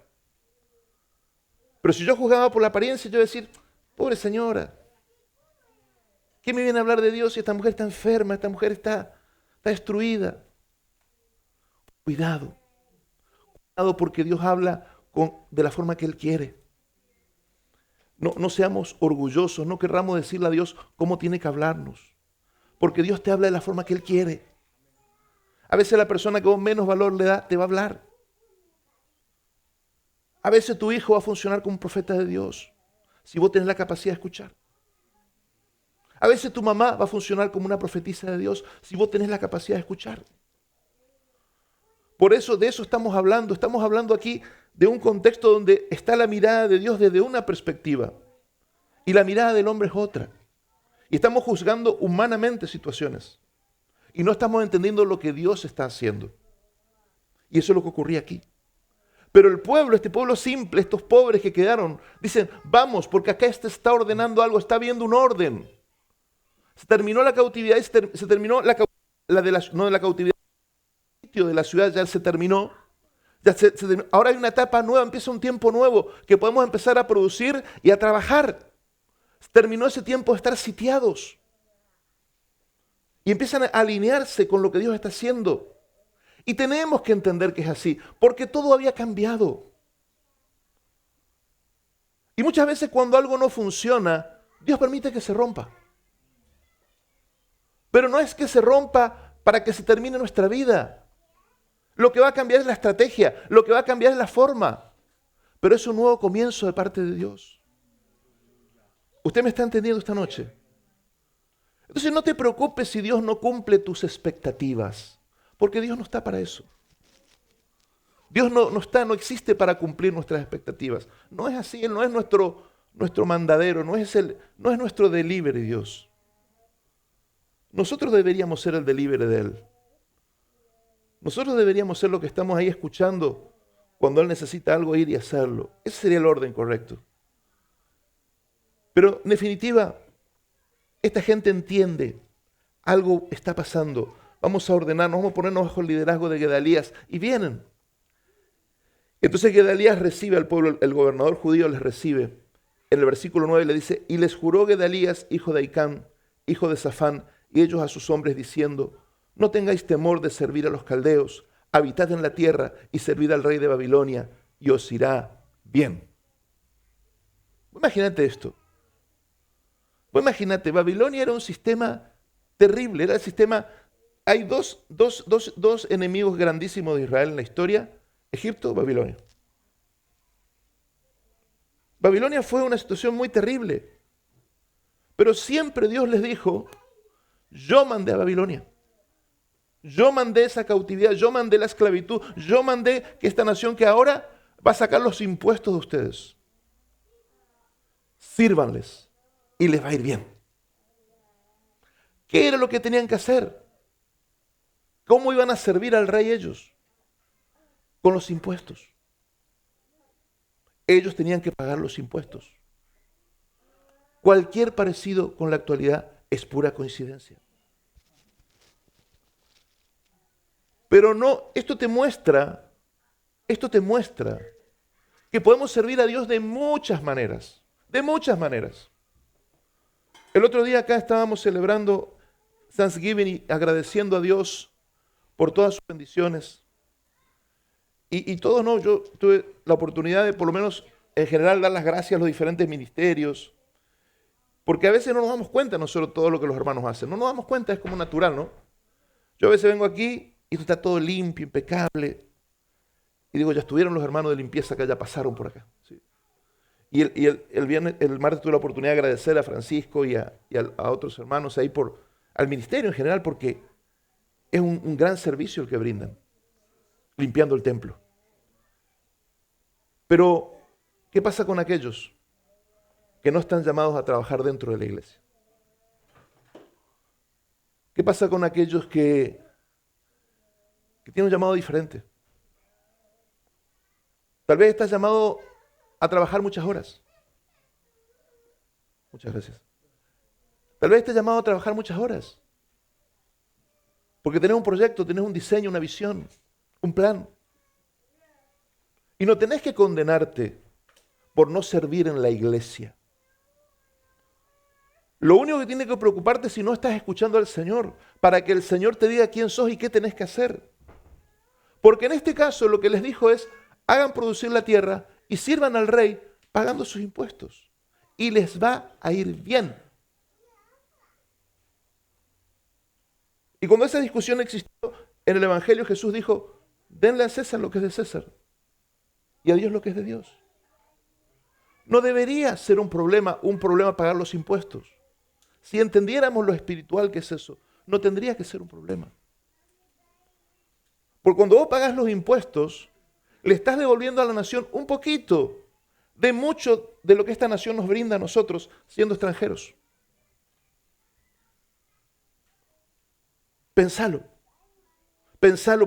S1: Pero si yo juzgaba por la apariencia, yo iba a decir, pobre señora, ¿qué me viene a hablar de Dios si esta mujer está enferma, esta mujer está destruida? Cuidado. Cuidado porque Dios habla de la forma que Él quiere. No seamos orgullosos, no querramos decirle a Dios cómo tiene que hablarnos. Porque Dios te habla de la forma que Él quiere. A veces la persona que vos menos valor le da, te va a hablar. A veces tu hijo va a funcionar como un profeta de Dios, si vos tenés la capacidad de escuchar. A veces tu mamá va a funcionar como una profetisa de Dios, si vos tenés la capacidad de escuchar. Por eso de eso estamos hablando aquí de un contexto donde está la mirada de Dios desde una perspectiva y la mirada del hombre es otra. Y estamos juzgando humanamente situaciones y no estamos entendiendo lo que Dios está haciendo. Y eso es lo que ocurría aquí. Pero el pueblo, este pueblo simple, estos pobres que quedaron, dicen, vamos, porque acá este está ordenando algo, está viendo un orden. Se terminó la cautividad y se terminó no de la cautividad, el sitio de la ciudad ya se terminó. Ahora hay una etapa nueva, empieza un tiempo nuevo que podemos empezar a producir y a trabajar. Terminó ese tiempo de estar sitiados. Y empiezan a alinearse con lo que Dios está haciendo. Y tenemos que entender que es así, porque todo había cambiado. Y muchas veces cuando algo no funciona, Dios permite que se rompa. Pero no es que se rompa para que se termine nuestra vida. Lo que va a cambiar es la estrategia, lo que va a cambiar es la forma. Pero es un nuevo comienzo de parte de Dios. ¿Usted me está entendiendo esta noche? Entonces no te preocupes si Dios no cumple tus expectativas, porque Dios no está para eso. Dios no existe para cumplir nuestras expectativas. No es así, Él no es nuestro mandadero, no es nuestro delivery Dios. Nosotros deberíamos ser el delivery de Él. Nosotros deberíamos ser lo que estamos ahí escuchando cuando Él necesita algo, ir y hacerlo. Ese sería el orden correcto. Pero en definitiva, esta gente entiende, algo está pasando. Vamos a ordenarnos, vamos a ponernos bajo el liderazgo de Gedalías. Y vienen. Entonces Gedalías recibe al pueblo, el gobernador judío les recibe. En el versículo 9 le dice, y les juró Gedalías, hijo de Ahicam, hijo de Safán, y ellos a sus hombres diciendo, No tengáis temor de servir a los caldeos, habitad en la tierra y servid al rey de Babilonia, y os irá bien. Imagínate esto. Imagínate, Babilonia era un sistema terrible, era el sistema... Hay dos enemigos grandísimos de Israel en la historia, Egipto, Babilonia. Babilonia fue una situación muy terrible, pero siempre Dios les dijo, yo mandé a Babilonia. Yo mandé esa cautividad, yo mandé la esclavitud, yo mandé que esta nación que ahora va a sacar los impuestos de ustedes. Sírvanles y les va a ir bien. ¿Qué era lo que tenían que hacer? ¿Cómo iban a servir al rey ellos? Con los impuestos. Ellos tenían que pagar los impuestos. Cualquier parecido con la actualidad es pura coincidencia. Pero no, esto te muestra que podemos servir a Dios de muchas maneras. De muchas maneras. El otro día acá estábamos celebrando Thanksgiving y agradeciendo a Dios por todas sus bendiciones. Y todos, no, yo tuve la oportunidad de por lo menos en general dar las gracias a los diferentes ministerios, porque a veces no nos damos cuenta nosotros todo lo que los hermanos hacen. No nos damos cuenta, es como natural, ¿no? Yo a veces vengo aquí y esto está todo limpio, impecable, y digo, ya estuvieron los hermanos de limpieza que ya pasaron por acá. ¿Sí? Y el martes tuve la oportunidad de agradecer a Francisco y a otros hermanos ahí al ministerio en general, porque es un gran servicio el que brindan, limpiando el templo. Pero, ¿qué pasa con aquellos que no están llamados a trabajar dentro de la iglesia? ¿Qué pasa con aquellos que tienen un llamado diferente? Tal vez estás llamado a trabajar muchas horas. Muchas gracias. Tal vez estés llamado a trabajar muchas horas. Porque tenés un proyecto, tenés un diseño, una visión, un plan. Y no tenés que condenarte por no servir en la iglesia. Lo único que tiene que preocuparte es si no estás escuchando al Señor, para que el Señor te diga quién sos y qué tenés que hacer. Porque en este caso lo que les dijo es, hagan producir la tierra y sirvan al rey pagando sus impuestos. Y les va a ir bien. Y cuando esa discusión existió en el Evangelio, Jesús dijo, denle a César lo que es de César y a Dios lo que es de Dios. No debería ser un problema pagar los impuestos. Si entendiéramos lo espiritual que es eso, no tendría que ser un problema. Porque cuando vos pagás los impuestos, le estás devolviendo a la nación un poquito de mucho de lo que esta nación nos brinda a nosotros siendo extranjeros. Pensalo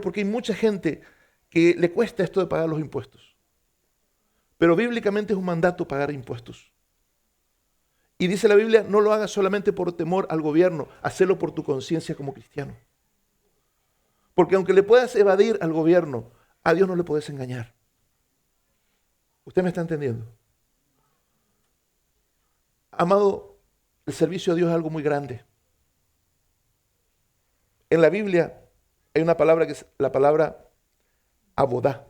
S1: porque hay mucha gente que le cuesta esto de pagar los impuestos. Pero bíblicamente es un mandato pagar impuestos. Y dice la Biblia, no lo hagas solamente por temor al gobierno, hacelo por tu conciencia como cristiano. Porque aunque le puedas evadir al gobierno, a Dios no le puedes engañar. ¿Usted me está entendiendo? Amado, el servicio a Dios es algo muy grande. En la Biblia hay una palabra que es la palabra abodá.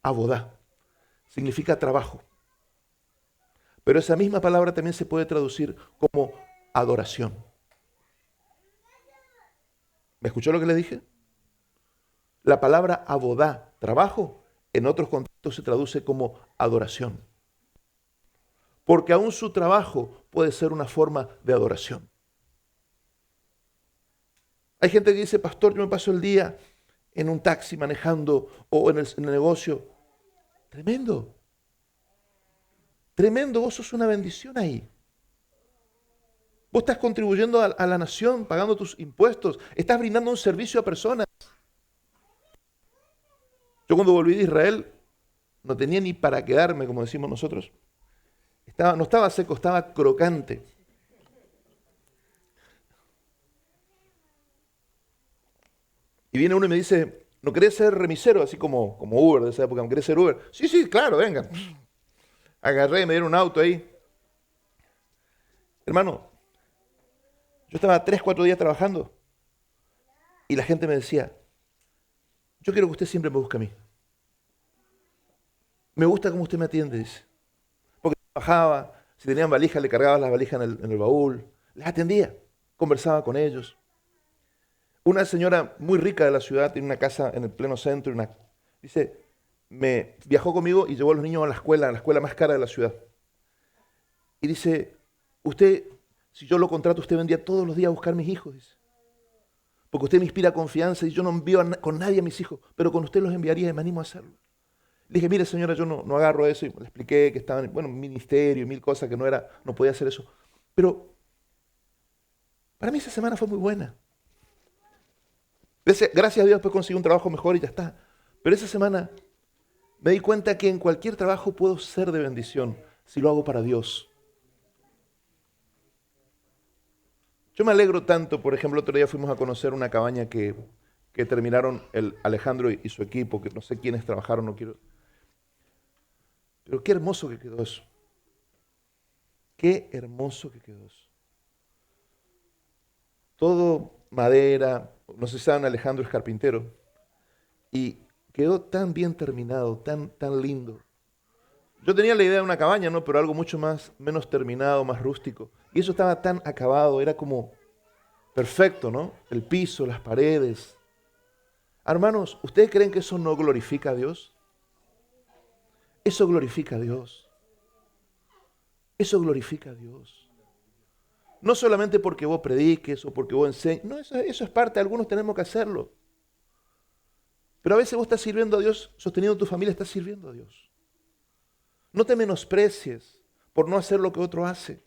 S1: Abodá. Significa trabajo. Pero esa misma palabra también se puede traducir como adoración. ¿Me escuchó lo que le dije? La palabra abodá, trabajo, en otros contextos se traduce como adoración. Porque aún su trabajo puede ser una forma de adoración. Hay gente que dice, pastor, yo me paso el día en un taxi manejando o en el negocio. Tremendo. Tremendo, vos sos una bendición ahí. Vos estás contribuyendo a la nación, pagando tus impuestos, estás brindando un servicio a personas. Yo cuando volví de Israel, no tenía ni para quedarme, como decimos nosotros. No estaba seco, estaba crocante. Y viene uno y me dice, ¿no querés ser remisero? Así como Uber de esa época, ¿no querés ser Uber? Sí, claro, venga. Agarré y me dieron un auto ahí. Hermano, yo estaba 3, 4 días trabajando Y la gente me decía, yo quiero que usted siempre me busque a mí. Me gusta cómo usted me atiende, dice. Porque bajaba, si tenían valijas, le cargaba las valijas en el baúl, les atendía, conversaba con ellos. Una señora muy rica de la ciudad, tiene una casa en el pleno centro, dice, me viajó conmigo y llevó a los niños a la escuela más cara de la ciudad. Y dice, usted, si yo lo contrato, usted vendría todos los días a buscar a mis hijos, dice. Porque usted me inspira confianza y yo no envío con nadie a mis hijos, pero con usted los enviaría y me animo a hacerlo. Le dije, mire señora, yo no agarro eso, y le expliqué que estaba en ministerio y mil cosas que no podía hacer eso. Pero para mí esa semana fue muy buena. Gracias a Dios después conseguí un trabajo mejor y ya está. Pero esa semana me di cuenta que en cualquier trabajo puedo ser de bendición si lo hago para Dios. Yo me alegro tanto, por ejemplo, otro día fuimos a conocer una cabaña que terminaron el Alejandro y su equipo, que no sé quiénes trabajaron, no quiero. Pero qué hermoso que quedó eso. Qué hermoso que quedó eso. Todo madera, no sé si saben, Alejandro es carpintero, y quedó tan bien terminado, tan lindo. Yo tenía la idea de una cabaña, ¿no? Pero algo mucho menos terminado, más rústico. Y eso estaba tan acabado, era como perfecto, ¿no? El piso, las paredes. Hermanos, ¿ustedes creen que eso no glorifica a Dios? Eso glorifica a Dios. Eso glorifica a Dios. No solamente porque vos prediques o porque vos enseñes. No, eso es parte, algunos tenemos que hacerlo. Pero a veces vos estás sirviendo a Dios, sosteniendo tu familia, estás sirviendo a Dios. No te menosprecies por no hacer lo que otro hace.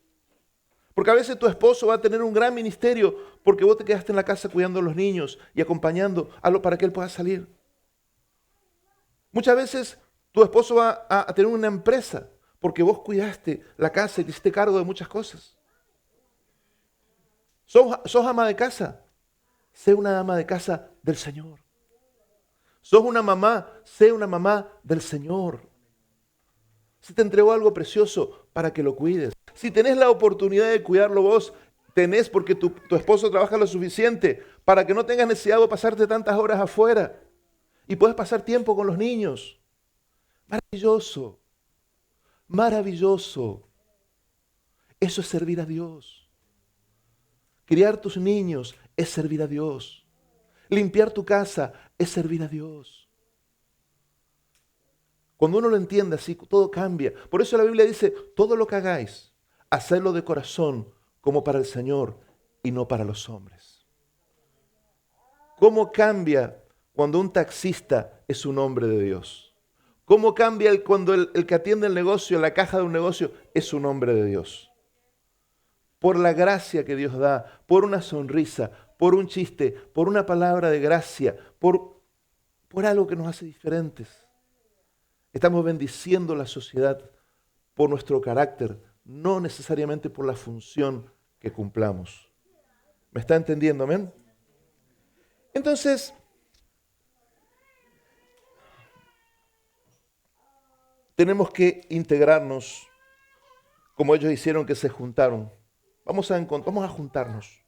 S1: Porque a veces tu esposo va a tener un gran ministerio porque vos te quedaste en la casa cuidando a los niños y acompañando para que él pueda salir. Muchas veces tu esposo va a tener una empresa porque vos cuidaste la casa y te hiciste cargo de muchas cosas. ¿Sos ama de casa? Sé una ama de casa del Señor. ¿Sos una mamá? Sé una mamá del Señor. Si te entregó algo precioso, para que lo cuides. Si tenés la oportunidad de cuidarlo vos, tenés porque tu esposo trabaja lo suficiente para que no tengas necesidad de pasarte tantas horas afuera y puedes pasar tiempo con los niños. Maravilloso, maravilloso. Eso es servir a Dios. Criar tus niños es servir a Dios. Limpiar tu casa es servir a Dios. Cuando uno lo entiende así, todo cambia. Por eso la Biblia dice, todo lo que hagáis, hacedlo de corazón como para el Señor y no para los hombres. ¿Cómo cambia cuando un taxista es un hombre de Dios? ¿Cómo cambia cuando el que atiende el negocio, la caja de un negocio, es un hombre de Dios? Por la gracia que Dios da, por una sonrisa, por un chiste, por una palabra de gracia, por algo que nos hace diferentes. Estamos bendiciendo la sociedad por nuestro carácter, no necesariamente por la función que cumplamos. ¿Me está entendiendo, amén? Entonces, tenemos que integrarnos como ellos hicieron que se juntaron. Vamos a juntarnos,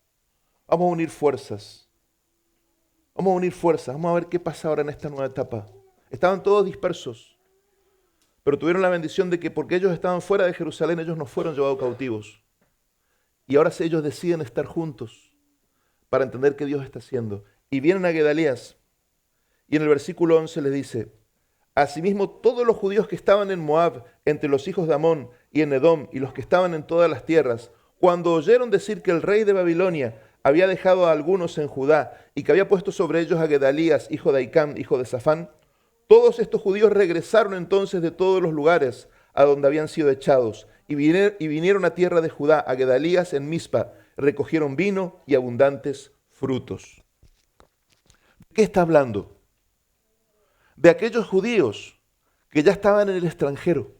S1: vamos a unir fuerzas. Vamos a ver qué pasa ahora en esta nueva etapa. Estaban todos dispersos. Pero tuvieron la bendición de que porque ellos estaban fuera de Jerusalén, ellos no fueron llevados cautivos. Y ahora ellos deciden estar juntos para entender qué Dios está haciendo. Y vienen a Gedalías y en el versículo 11 les dice, asimismo todos los judíos que estaban en Moab, entre los hijos de Amón y en Edom y los que estaban en todas las tierras, cuando oyeron decir que el rey de Babilonia había dejado a algunos en Judá y que había puesto sobre ellos a Gedalías, hijo de Ahicam, hijo de Safán, todos estos judíos regresaron entonces de todos los lugares a donde habían sido echados y vinieron a tierra de Judá, a Gedalías en Mizpa, recogieron vino y abundantes frutos. ¿De qué está hablando? De aquellos judíos que ya estaban en el extranjero,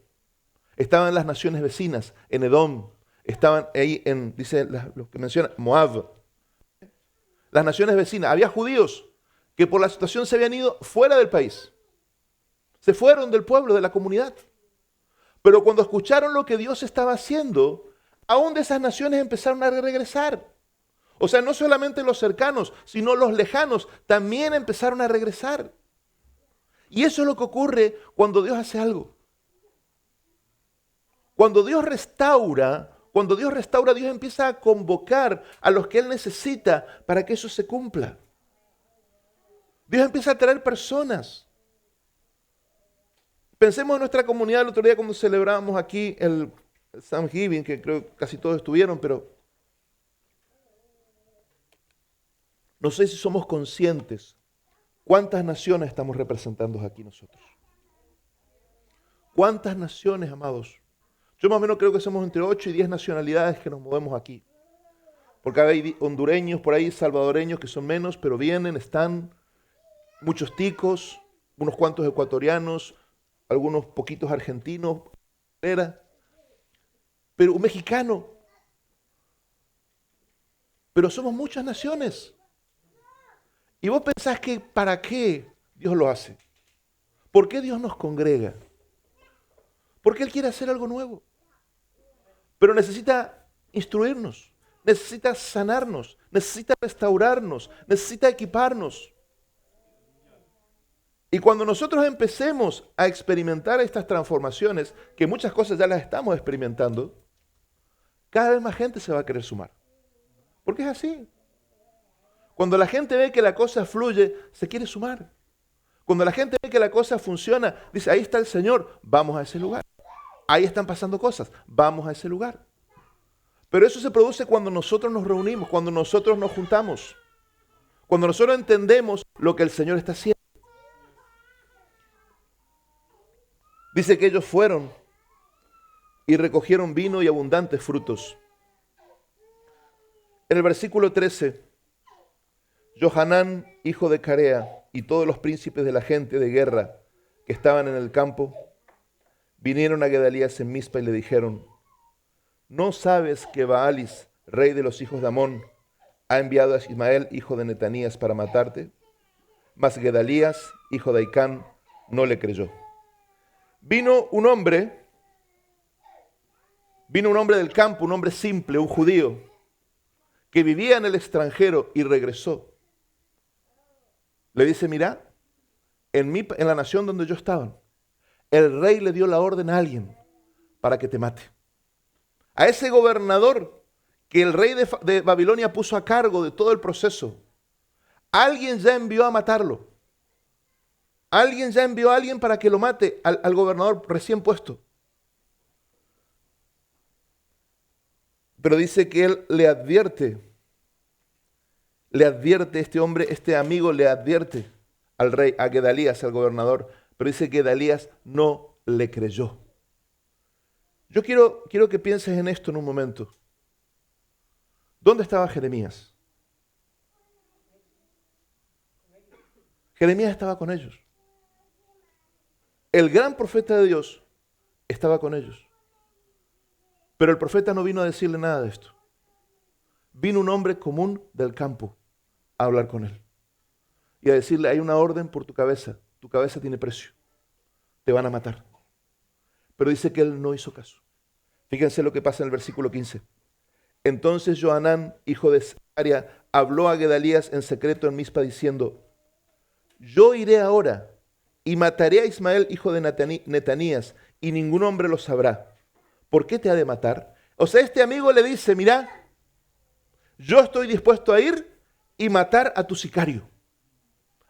S1: estaban en las naciones vecinas, en Edom, estaban ahí dice lo que menciona, Moab, las naciones vecinas. Había judíos que por la situación se habían ido fuera del país. Se fueron del pueblo, de la comunidad. Pero cuando escucharon lo que Dios estaba haciendo, aún de esas naciones empezaron a regresar. O sea, no solamente los cercanos, sino los lejanos también empezaron a regresar. Y eso es lo que ocurre cuando Dios hace algo. Cuando Dios restaura, Dios empieza a convocar a los que Él necesita para que eso se cumpla. Dios empieza a traer personas. Pensemos en nuestra comunidad el otro día cuando celebrábamos aquí el Thanksgiving, que creo que casi todos estuvieron, pero no sé si somos conscientes cuántas naciones estamos representando aquí nosotros. ¿Cuántas naciones, amados? Yo más o menos creo que somos entre 8 y 10 nacionalidades que nos movemos aquí. Porque hay hondureños por ahí, salvadoreños que son menos, pero vienen, están, muchos ticos, unos cuantos ecuatorianos, algunos poquitos argentinos, pero un mexicano. Pero somos muchas naciones. Y vos pensás que ¿para qué Dios lo hace? ¿Por qué Dios nos congrega? Porque Él quiere hacer algo nuevo. Pero necesita instruirnos, necesita sanarnos, necesita restaurarnos, necesita equiparnos. Y cuando nosotros empecemos a experimentar estas transformaciones, que muchas cosas ya las estamos experimentando, cada vez más gente se va a querer sumar. Porque es así. Cuando la gente ve que la cosa fluye, se quiere sumar. Cuando la gente ve que la cosa funciona, dice, ahí está el Señor, vamos a ese lugar. Ahí están pasando cosas, vamos a ese lugar. Pero eso se produce cuando nosotros nos reunimos, cuando nosotros nos juntamos, cuando nosotros entendemos lo que el Señor está haciendo. Dice que ellos fueron y recogieron vino y abundantes frutos. En el versículo 13, Johanán, hijo de Carea, y todos los príncipes de la gente de guerra que estaban en el campo, vinieron a Gedalías en Mizpa y le dijeron, ¿no sabes que Baalis, rey de los hijos de Amón, ha enviado a Ismael, hijo de Netanías, para matarte? Mas Gedalías, hijo de Ahicam, no le creyó. Vino un hombre del campo, un hombre simple, un judío, que vivía en el extranjero y regresó. Le dice, mira, en la nación donde yo estaba, el rey le dio la orden a alguien para que te mate. A ese gobernador que el rey de Babilonia puso a cargo de todo el proceso, alguien ya envió a matarlo. Alguien ya envió a alguien para que lo mate al gobernador recién puesto. Pero dice que él le advierte, este hombre, este amigo le advierte al rey, a Gedalías, al gobernador, pero dice que Gedalías no le creyó. Yo quiero que pienses en esto en un momento. ¿Dónde estaba Jeremías? Jeremías estaba con ellos. El gran profeta de Dios estaba con ellos. Pero el profeta no vino a decirle nada de esto. Vino un hombre común del campo a hablar con él. Y a decirle, hay una orden por tu cabeza tiene precio. Te van a matar. Pero dice que él no hizo caso. Fíjense lo que pasa en el versículo 15. Entonces Johanán, hijo de Zacaria, habló a Gedalías en secreto en Mizpa diciendo, yo iré ahora y mataré a Ismael, hijo de Netanías, y ningún hombre lo sabrá. ¿Por qué te ha de matar? O sea, este amigo le dice, mira, yo estoy dispuesto a ir y matar a tu sicario.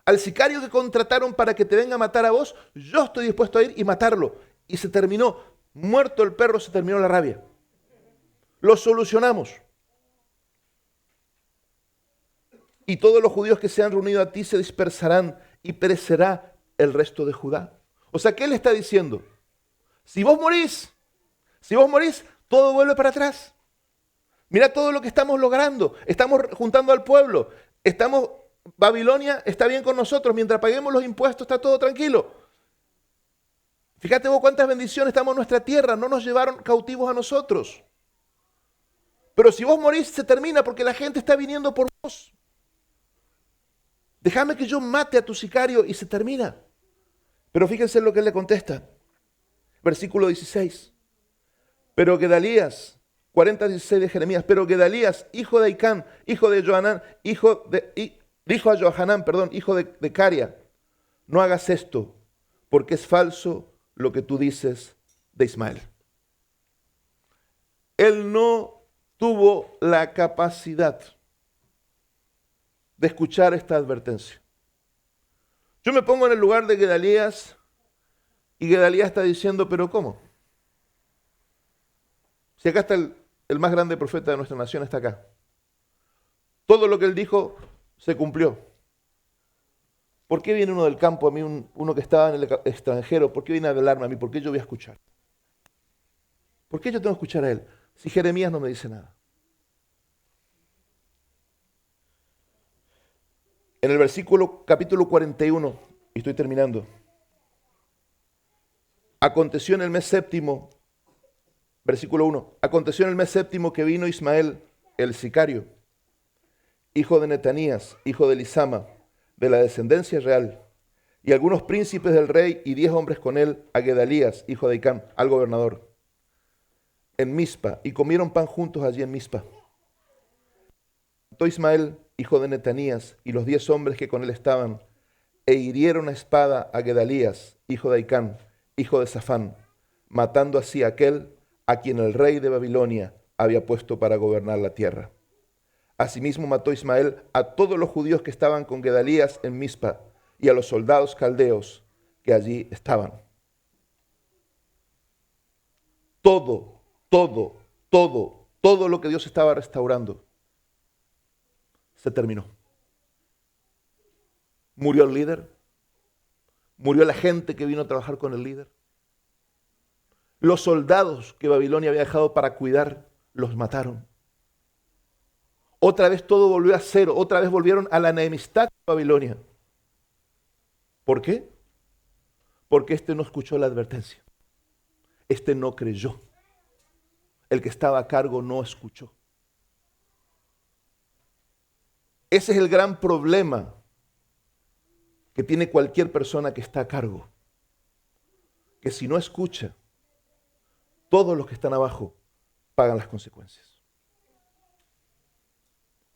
S1: Al sicario que contrataron para que te venga a matar a vos, yo estoy dispuesto a ir y matarlo. Y se terminó, muerto el perro, se terminó la rabia. Lo solucionamos. Y todos los judíos que se han reunido a ti se dispersarán y perecerá el resto de Judá. O sea, ¿qué le está diciendo? Si vos morís, todo vuelve para atrás. Mira todo lo que estamos logrando. Estamos juntando al pueblo. Babilonia está bien con nosotros. Mientras paguemos los impuestos está todo tranquilo. Fíjate vos cuántas bendiciones estamos en nuestra tierra. No nos llevaron cautivos a nosotros. Pero si vos morís, se termina porque la gente está viniendo por vos. Déjame que yo mate a tu sicario y se termina. Pero fíjense lo que él le contesta. Versículo 16. Pero Gedalías, 40:16 de Jeremías. Pero Gedalías, hijo de Ahicam, hijo de Johanán, dijo a Johanán, hijo de Caria, no hagas esto, porque es falso lo que tú dices de Ismael. Él no tuvo la capacidad de escuchar esta advertencia. Yo me pongo en el lugar de Gedalías y Gedalías está diciendo, pero ¿cómo? Si acá está el más grande profeta de nuestra nación, está acá. Todo lo que él dijo se cumplió. ¿Por qué viene uno del campo a mí, uno que estaba en el extranjero? ¿Por qué viene a hablarme a mí? ¿Por qué yo voy a escuchar? ¿Por qué yo tengo que escuchar a él? Si Jeremías no me dice nada. En el capítulo 41, y estoy terminando. Aconteció en el mes séptimo, versículo 1. Aconteció en el mes séptimo que vino Ismael, el sicario, hijo de Netanías, hijo de Elisama, de la descendencia real, y algunos príncipes del rey y 10 hombres con él, a Gedalías, hijo de Ahicam, al gobernador, en Mizpa, y comieron pan juntos allí en Mizpa. Mató Ismael, hijo de Netanías, y los 10 hombres que con él estaban, e hirieron a espada a Gedalías, hijo de Ahicam, hijo de Safán, matando así a aquel a quien el rey de Babilonia había puesto para gobernar la tierra. Asimismo mató Ismael a todos los judíos que estaban con Gedalías en Mizpa y a los soldados caldeos que allí estaban. Todo lo que Dios estaba restaurando se terminó. Murió el líder, murió la gente que vino a trabajar con el líder. Los soldados que Babilonia había dejado para cuidar, los mataron. Otra vez todo volvió a cero, otra vez volvieron a la enemistad de Babilonia. ¿Por qué? Porque este no escuchó la advertencia. Este no creyó. El que estaba a cargo no escuchó. Ese es el gran problema que tiene cualquier persona que está a cargo. Que si no escucha, todos los que están abajo pagan las consecuencias.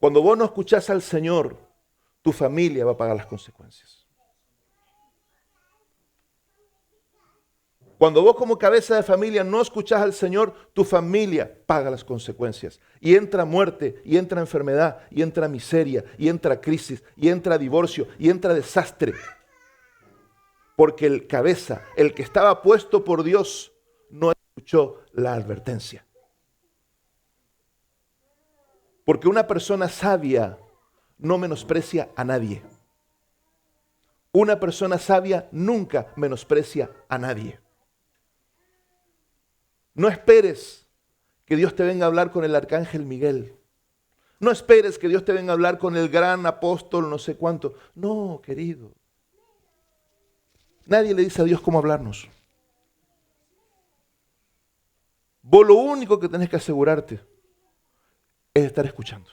S1: Cuando vos no escuchás al Señor, tu familia va a pagar las consecuencias. Cuando vos como cabeza de familia no escuchás al Señor, tu familia paga las consecuencias. Y entra muerte, y entra enfermedad, y entra miseria, y entra crisis, y entra divorcio, y entra desastre. Porque el cabeza, el que estaba puesto por Dios, no escuchó la advertencia. Porque una persona sabia no menosprecia a nadie. Una persona sabia nunca menosprecia a nadie. No esperes que Dios te venga a hablar con el arcángel Miguel. No esperes que Dios te venga a hablar con el gran apóstol no sé cuánto. No, querido. Nadie le dice a Dios cómo hablarnos. Vos lo único que tenés que asegurarte es de estar escuchando,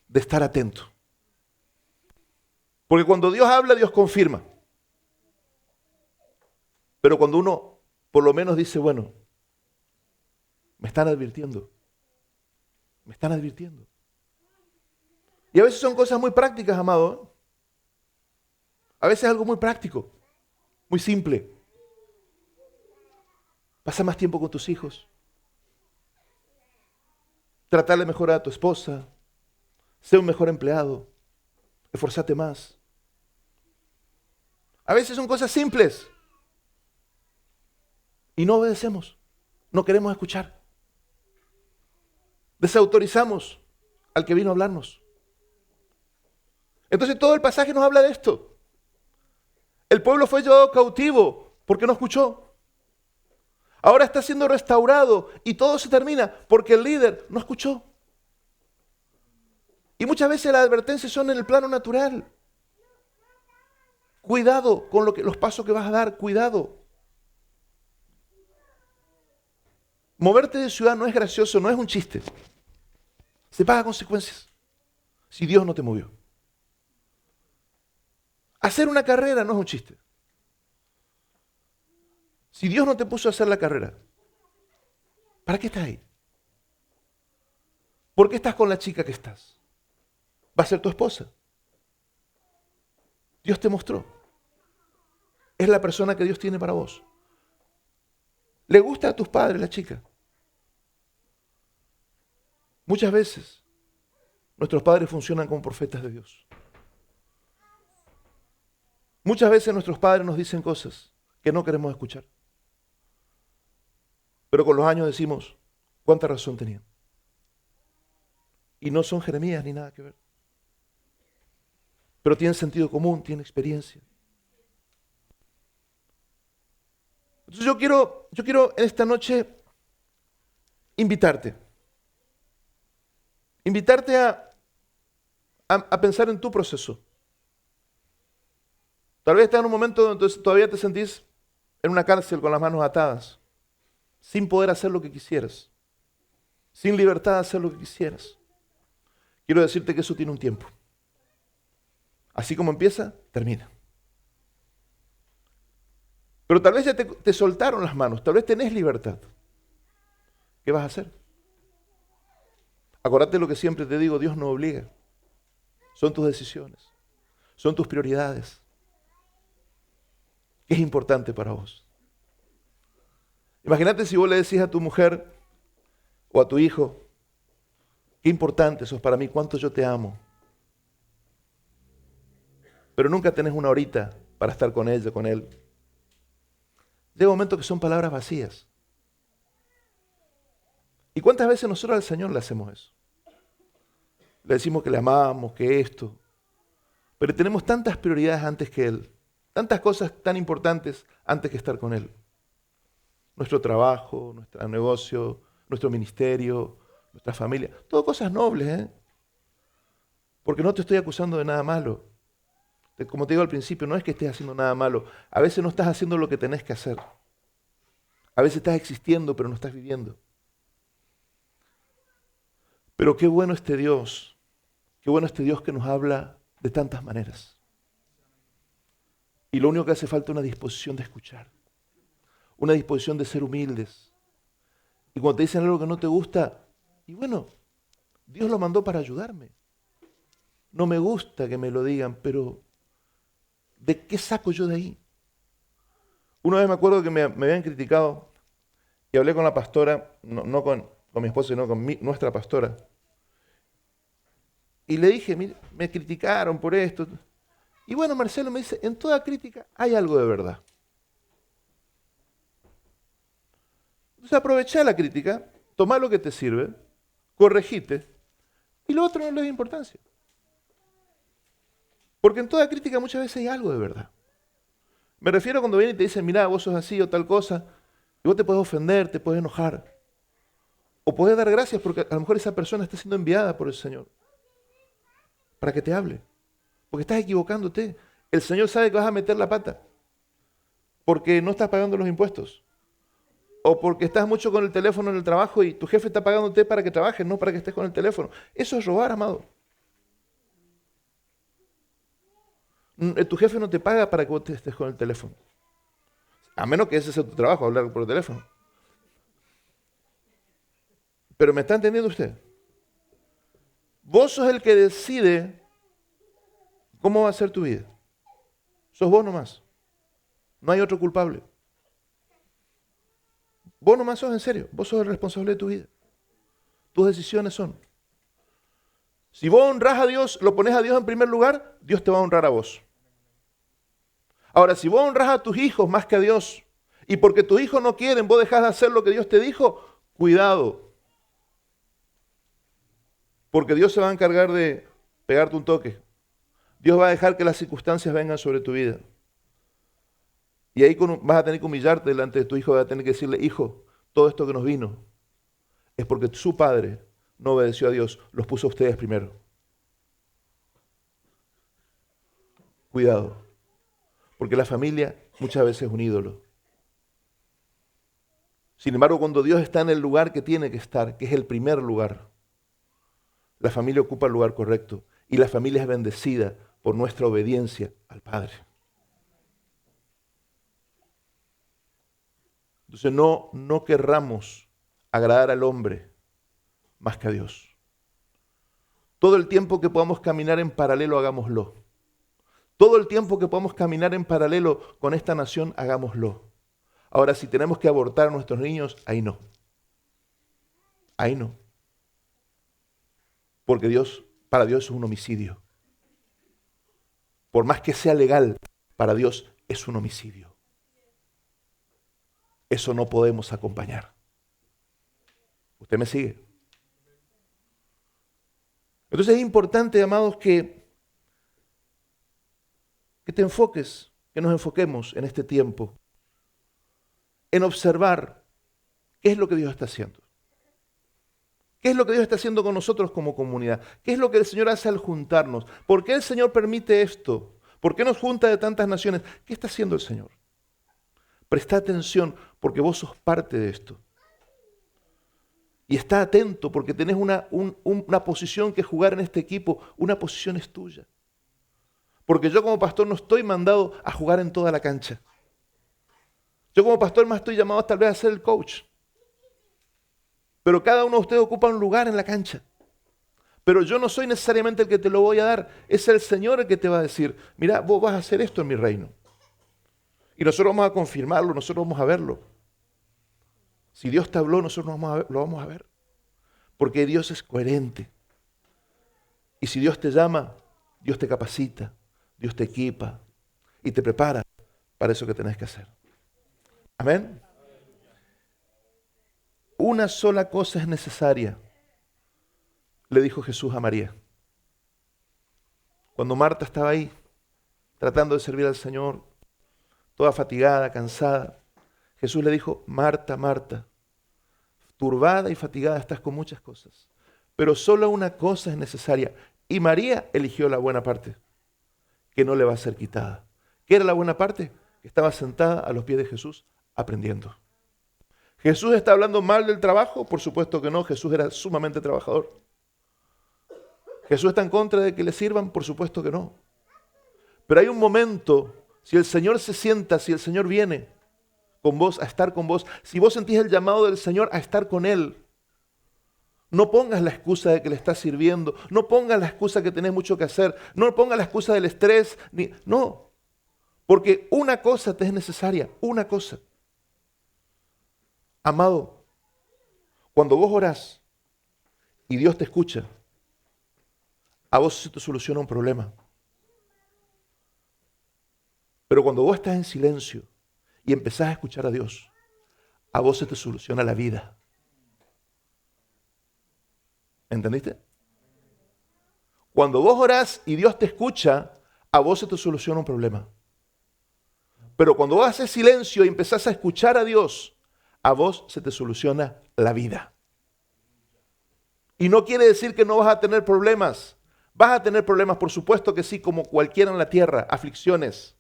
S1: de estar atento. Porque cuando Dios habla, Dios confirma. Pero cuando uno por lo menos dice, bueno, me están advirtiendo. Me están advirtiendo. Y a veces son cosas muy prácticas, amado. A veces es algo muy práctico, muy simple. Pasa más tiempo con tus hijos. Tratarle mejor a tu esposa. Sé un mejor empleado. Esforzate más. A veces son cosas simples. Y no obedecemos. No queremos escuchar. Desautorizamos al que vino a hablarnos. Entonces todo el pasaje nos habla de esto. El pueblo fue llevado cautivo porque no escuchó. Ahora está siendo restaurado y todo se termina porque el líder no escuchó. Y muchas veces las advertencias son en el plano natural. Cuidado con los pasos que vas a dar, cuidado. Moverte de ciudad no es gracioso, no es un chiste. Se paga consecuencias si Dios no te movió. Hacer una carrera no es un chiste. Si Dios no te puso a hacer la carrera, ¿para qué estás ahí? ¿Por qué estás con la chica que estás? Va a ser tu esposa. Dios te mostró. Es la persona que Dios tiene para vos. ¿Le gusta a tus padres la chica? Muchas veces nuestros padres funcionan como profetas de Dios. Muchas veces nuestros padres nos dicen cosas que no queremos escuchar. Pero con los años decimos, ¿cuánta razón tenían? Y no son Jeremías ni nada que ver. Pero tienen sentido común, tienen experiencia. Entonces yo quiero en esta noche invitarte a pensar en tu proceso. Tal vez estás en un momento donde todavía te sentís en una cárcel con las manos atadas, sin poder hacer lo que quisieras, sin libertad de hacer lo que quisieras. Quiero decirte que eso tiene un tiempo. Así como empieza, termina. Pero tal vez ya te soltaron las manos, tal vez tenés libertad. ¿Qué vas a hacer? Acordate lo que siempre te digo, Dios no obliga. Son tus decisiones, son tus prioridades. ¿Qué es importante para vos? Imagínate si vos le decís a tu mujer o a tu hijo, qué importante sos para mí, cuánto yo te amo. Pero nunca tenés una horita para estar con ella, con él. Llega un momento que son palabras vacías. ¿Y cuántas veces nosotros al Señor le hacemos eso? Le decimos que le amamos, que esto. Pero tenemos tantas prioridades antes que Él. Tantas cosas tan importantes antes que estar con Él. Nuestro trabajo, nuestro negocio, nuestro ministerio, nuestra familia. Todo cosas nobles, ¿eh? Porque no te estoy acusando de nada malo. Como te digo al principio, no es que estés haciendo nada malo. A veces no estás haciendo lo que tenés que hacer. A veces estás existiendo, pero no estás viviendo. Pero qué bueno este Dios. Qué bueno este Dios que nos habla de tantas maneras. Y lo único que hace falta es una disposición de escuchar. Una disposición de ser humildes. Y cuando te dicen algo que no te gusta, y bueno, Dios lo mandó para ayudarme. No me gusta que me lo digan, pero ¿de qué saco yo de ahí? Una vez me acuerdo que me habían criticado y hablé con la pastora, no con mi esposa, sino con nuestra pastora. Y le dije, mire, me criticaron por esto. Y bueno, Marcelo me dice, en toda crítica hay algo de verdad. Entonces aprovecha la crítica, toma lo que te sirve, corregite, y lo otro no le da importancia. Porque en toda crítica muchas veces hay algo de verdad. Me refiero cuando vienen y te dicen, mira, vos sos así o tal cosa, y vos te puedes ofender, te puedes enojar. O puedes dar gracias porque a lo mejor esa persona está siendo enviada por el Señor para que te hable. Porque estás equivocándote. El Señor sabe que vas a meter la pata porque no estás pagando los impuestos. O porque estás mucho con el teléfono en el trabajo y tu jefe está pagándote para que trabajes, no para que estés con el teléfono. Eso es robar, amado. Tu jefe no te paga para que vos estés con el teléfono. A menos que ese sea tu trabajo, hablar por el teléfono. Pero ¿me está entendiendo usted? Vos sos el que decide cómo va a ser tu vida. Sos vos nomás. No hay otro culpable. Vos nomás sos en serio. Vos sos el responsable de tu vida. Tus decisiones son. Si vos honrás a Dios, lo pones a Dios en primer lugar, Dios te va a honrar a vos. Ahora, si vos honrás a tus hijos más que a Dios, y porque tus hijos no quieren, vos dejás de hacer lo que Dios te dijo, cuidado. Porque Dios se va a encargar de pegarte un toque. Dios va a dejar que las circunstancias vengan sobre tu vida. Y ahí vas a tener que humillarte delante de tu hijo, vas a tener que decirle, hijo, todo esto que nos vino es porque su padre no obedeció a Dios, los puso a ustedes primero. Cuidado, porque la familia muchas veces es un ídolo. Sin embargo, cuando Dios está en el lugar que tiene que estar, que es el primer lugar, la familia ocupa el lugar correcto y la familia es bendecida por nuestra obediencia al Padre. Entonces no querramos agradar al hombre más que a Dios. Todo el tiempo que podamos caminar en paralelo, hagámoslo. Todo el tiempo que podamos caminar en paralelo con esta nación, hagámoslo. Ahora, si tenemos que abortar a nuestros niños, ahí no. Ahí no. Porque para Dios es un homicidio. Por más que sea legal, para Dios es un homicidio. Eso no podemos acompañar. ¿Usted me sigue? Entonces es importante, amados, que te enfoques, que nos enfoquemos en este tiempo, en observar qué es lo que Dios está haciendo. ¿Qué es lo que Dios está haciendo con nosotros como comunidad? ¿Qué es lo que el Señor hace al juntarnos? ¿Por qué el Señor permite esto? ¿Por qué nos junta de tantas naciones? ¿Qué está haciendo el Señor? Presta atención porque vos sos parte de esto. Y está atento porque tenés una posición que jugar en este equipo. Una posición es tuya. Porque yo como pastor no estoy mandado a jugar en toda la cancha. Yo como pastor más estoy llamado tal vez a ser el coach. Pero cada uno de ustedes ocupa un lugar en la cancha. Pero yo no soy necesariamente el que te lo voy a dar. Es el Señor el que te va a decir, mira, vos vas a hacer esto en mi reino. Y nosotros vamos a confirmarlo, nosotros vamos a verlo. Si Dios te habló, nosotros lo vamos a ver. Porque Dios es coherente. Y si Dios te llama, Dios te capacita, Dios te equipa y te prepara para eso que tenés que hacer. Amén. Una sola cosa es necesaria, le dijo Jesús a María. Cuando Marta estaba ahí, tratando de servir al Señor, toda fatigada, cansada, Jesús le dijo, Marta, Marta, turbada y fatigada estás con muchas cosas, pero solo una cosa es necesaria. Y María eligió la buena parte, que no le va a ser quitada. ¿Qué era la buena parte? Que estaba sentada a los pies de Jesús aprendiendo. ¿Jesús está hablando mal del trabajo? Por supuesto que no, Jesús era sumamente trabajador. ¿Jesús está en contra de que le sirvan? Por supuesto que no. Pero hay un momento, si el Señor se sienta, si el Señor viene con vos, a estar con vos, si vos sentís el llamado del Señor a estar con Él, no pongas la excusa de que le estás sirviendo, no pongas la excusa que tenés mucho que hacer, no pongas la excusa del estrés, no, porque una cosa te es necesaria, una cosa. Amado, cuando vos orás y Dios te escucha, a vos se te soluciona un problema. Pero cuando vos estás en silencio y empezás a escuchar a Dios, a vos se te soluciona la vida. ¿Entendiste? Cuando vos orás y Dios te escucha, a vos se te soluciona un problema. Pero cuando vos haces silencio y empezás a escuchar a Dios, a vos se te soluciona la vida. Y no quiere decir que no vas a tener problemas. Vas a tener problemas, por supuesto que sí, como cualquiera en la tierra, aflicciones.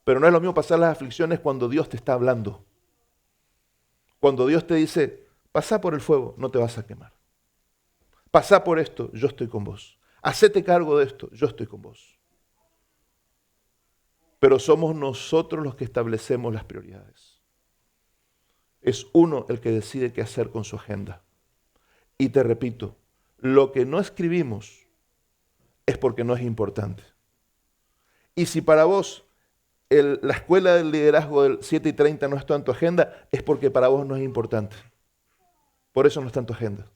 S1: Pero no es lo mismo pasar las aflicciones cuando Dios te está hablando. Cuando Dios te dice, pasá por el fuego, no te vas a quemar. Pasá por esto, yo estoy con vos. Hacete cargo de esto, yo estoy con vos. Pero somos nosotros los que establecemos las prioridades. Es uno el que decide qué hacer con su agenda. Y te repito, lo que no escribimos es porque no es importante. Y si para vos la escuela del liderazgo del 7:30 no está en tu agenda, es porque para vos no es importante. Por eso no está en tu agenda.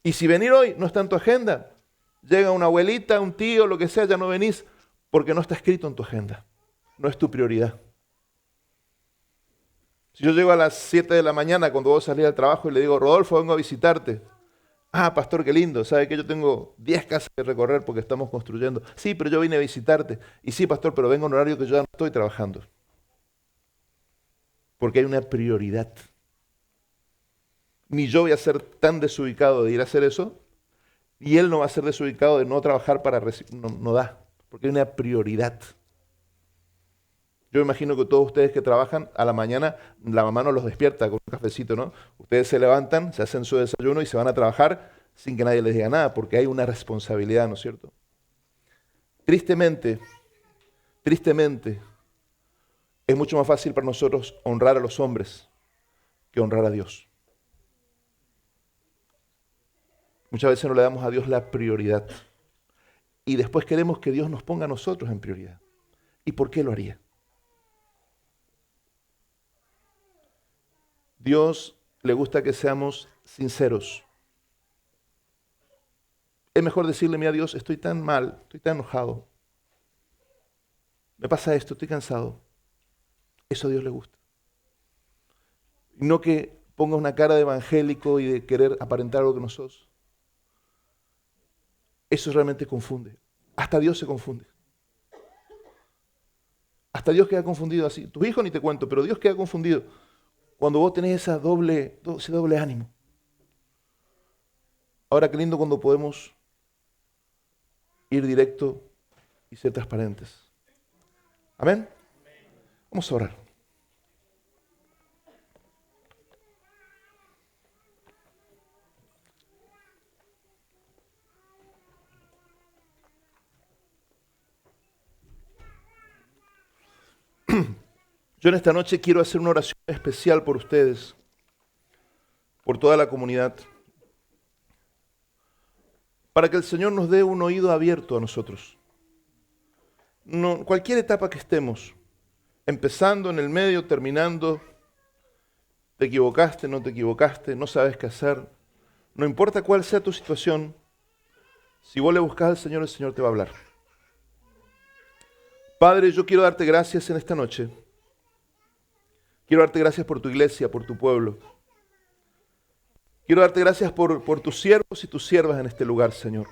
S1: Y si venir hoy no está en tu agenda, llega una abuelita, un tío, lo que sea, ya no venís porque no está escrito en tu agenda. No es tu prioridad. Si yo llego a las 7 de la mañana cuando vos salís al trabajo y le digo, Rodolfo, vengo a visitarte. Ah, pastor, qué lindo. ¿Sabe que yo tengo 10 casas que recorrer porque estamos construyendo? Sí, pero yo vine a visitarte. Y sí, pastor, pero vengo en horario que yo ya no estoy trabajando. Porque hay una prioridad. Ni yo voy a ser tan desubicado de ir a hacer eso, y él no va a ser desubicado de no trabajar para recibir. No, no da, porque hay una prioridad. Yo imagino que todos ustedes que trabajan a la mañana, la mamá no los despierta con un cafecito, ¿no? Ustedes se levantan, se hacen su desayuno y se van a trabajar sin que nadie les diga nada, porque hay una responsabilidad, ¿no es cierto? Tristemente, es mucho más fácil para nosotros honrar a los hombres que honrar a Dios. Muchas veces no le damos a Dios la prioridad. Y después queremos que Dios nos ponga a nosotros en prioridad. ¿Y por qué lo haría? Dios le gusta que seamos sinceros. Es mejor decirle, mira Dios, estoy tan mal, estoy tan enojado. Me pasa esto, estoy cansado. Eso a Dios le gusta. No que pongas una cara de evangélico y de querer aparentar algo que no sos. Eso realmente confunde. Hasta Dios se confunde. Hasta Dios queda confundido así. Tus hijos ni te cuento, pero Dios queda confundido cuando vos tenés ese doble ánimo. Ahora qué lindo cuando podemos ir directo y ser transparentes. Amén. Vamos a orar. Yo en esta noche quiero hacer una oración especial por ustedes, por toda la comunidad, para que el Señor nos dé un oído abierto a nosotros. No, cualquier etapa que estemos, empezando, en el medio, terminando, te equivocaste, no te equivocaste, no sabes qué hacer, no importa cuál sea tu situación, si vos le buscás al Señor, el Señor te va a hablar. Padre, yo quiero darte gracias en esta noche. Quiero darte gracias por tu iglesia, por tu pueblo. Quiero darte gracias por tus siervos y tus siervas en este lugar, Señor.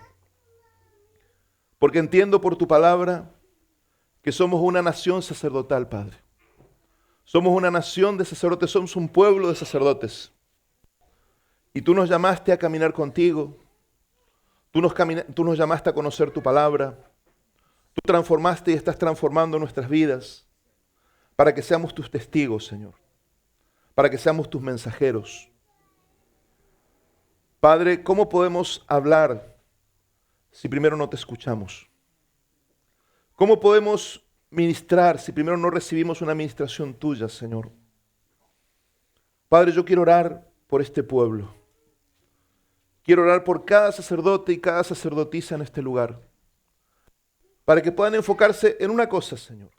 S1: Porque entiendo por tu palabra que somos una nación sacerdotal, Padre. Somos una nación de sacerdotes, somos un pueblo de sacerdotes. Y tú nos llamaste a caminar contigo. Tú nos llamaste a conocer tu palabra. Tú transformaste y estás transformando nuestras vidas para que seamos tus testigos, Señor. Para que seamos tus mensajeros. Padre, ¿cómo podemos hablar si primero no te escuchamos? ¿Cómo podemos ministrar si primero no recibimos una ministración tuya, Señor? Padre, yo quiero orar por este pueblo. Quiero orar por cada sacerdote y cada sacerdotisa en este lugar, para que puedan enfocarse en una cosa, Señor.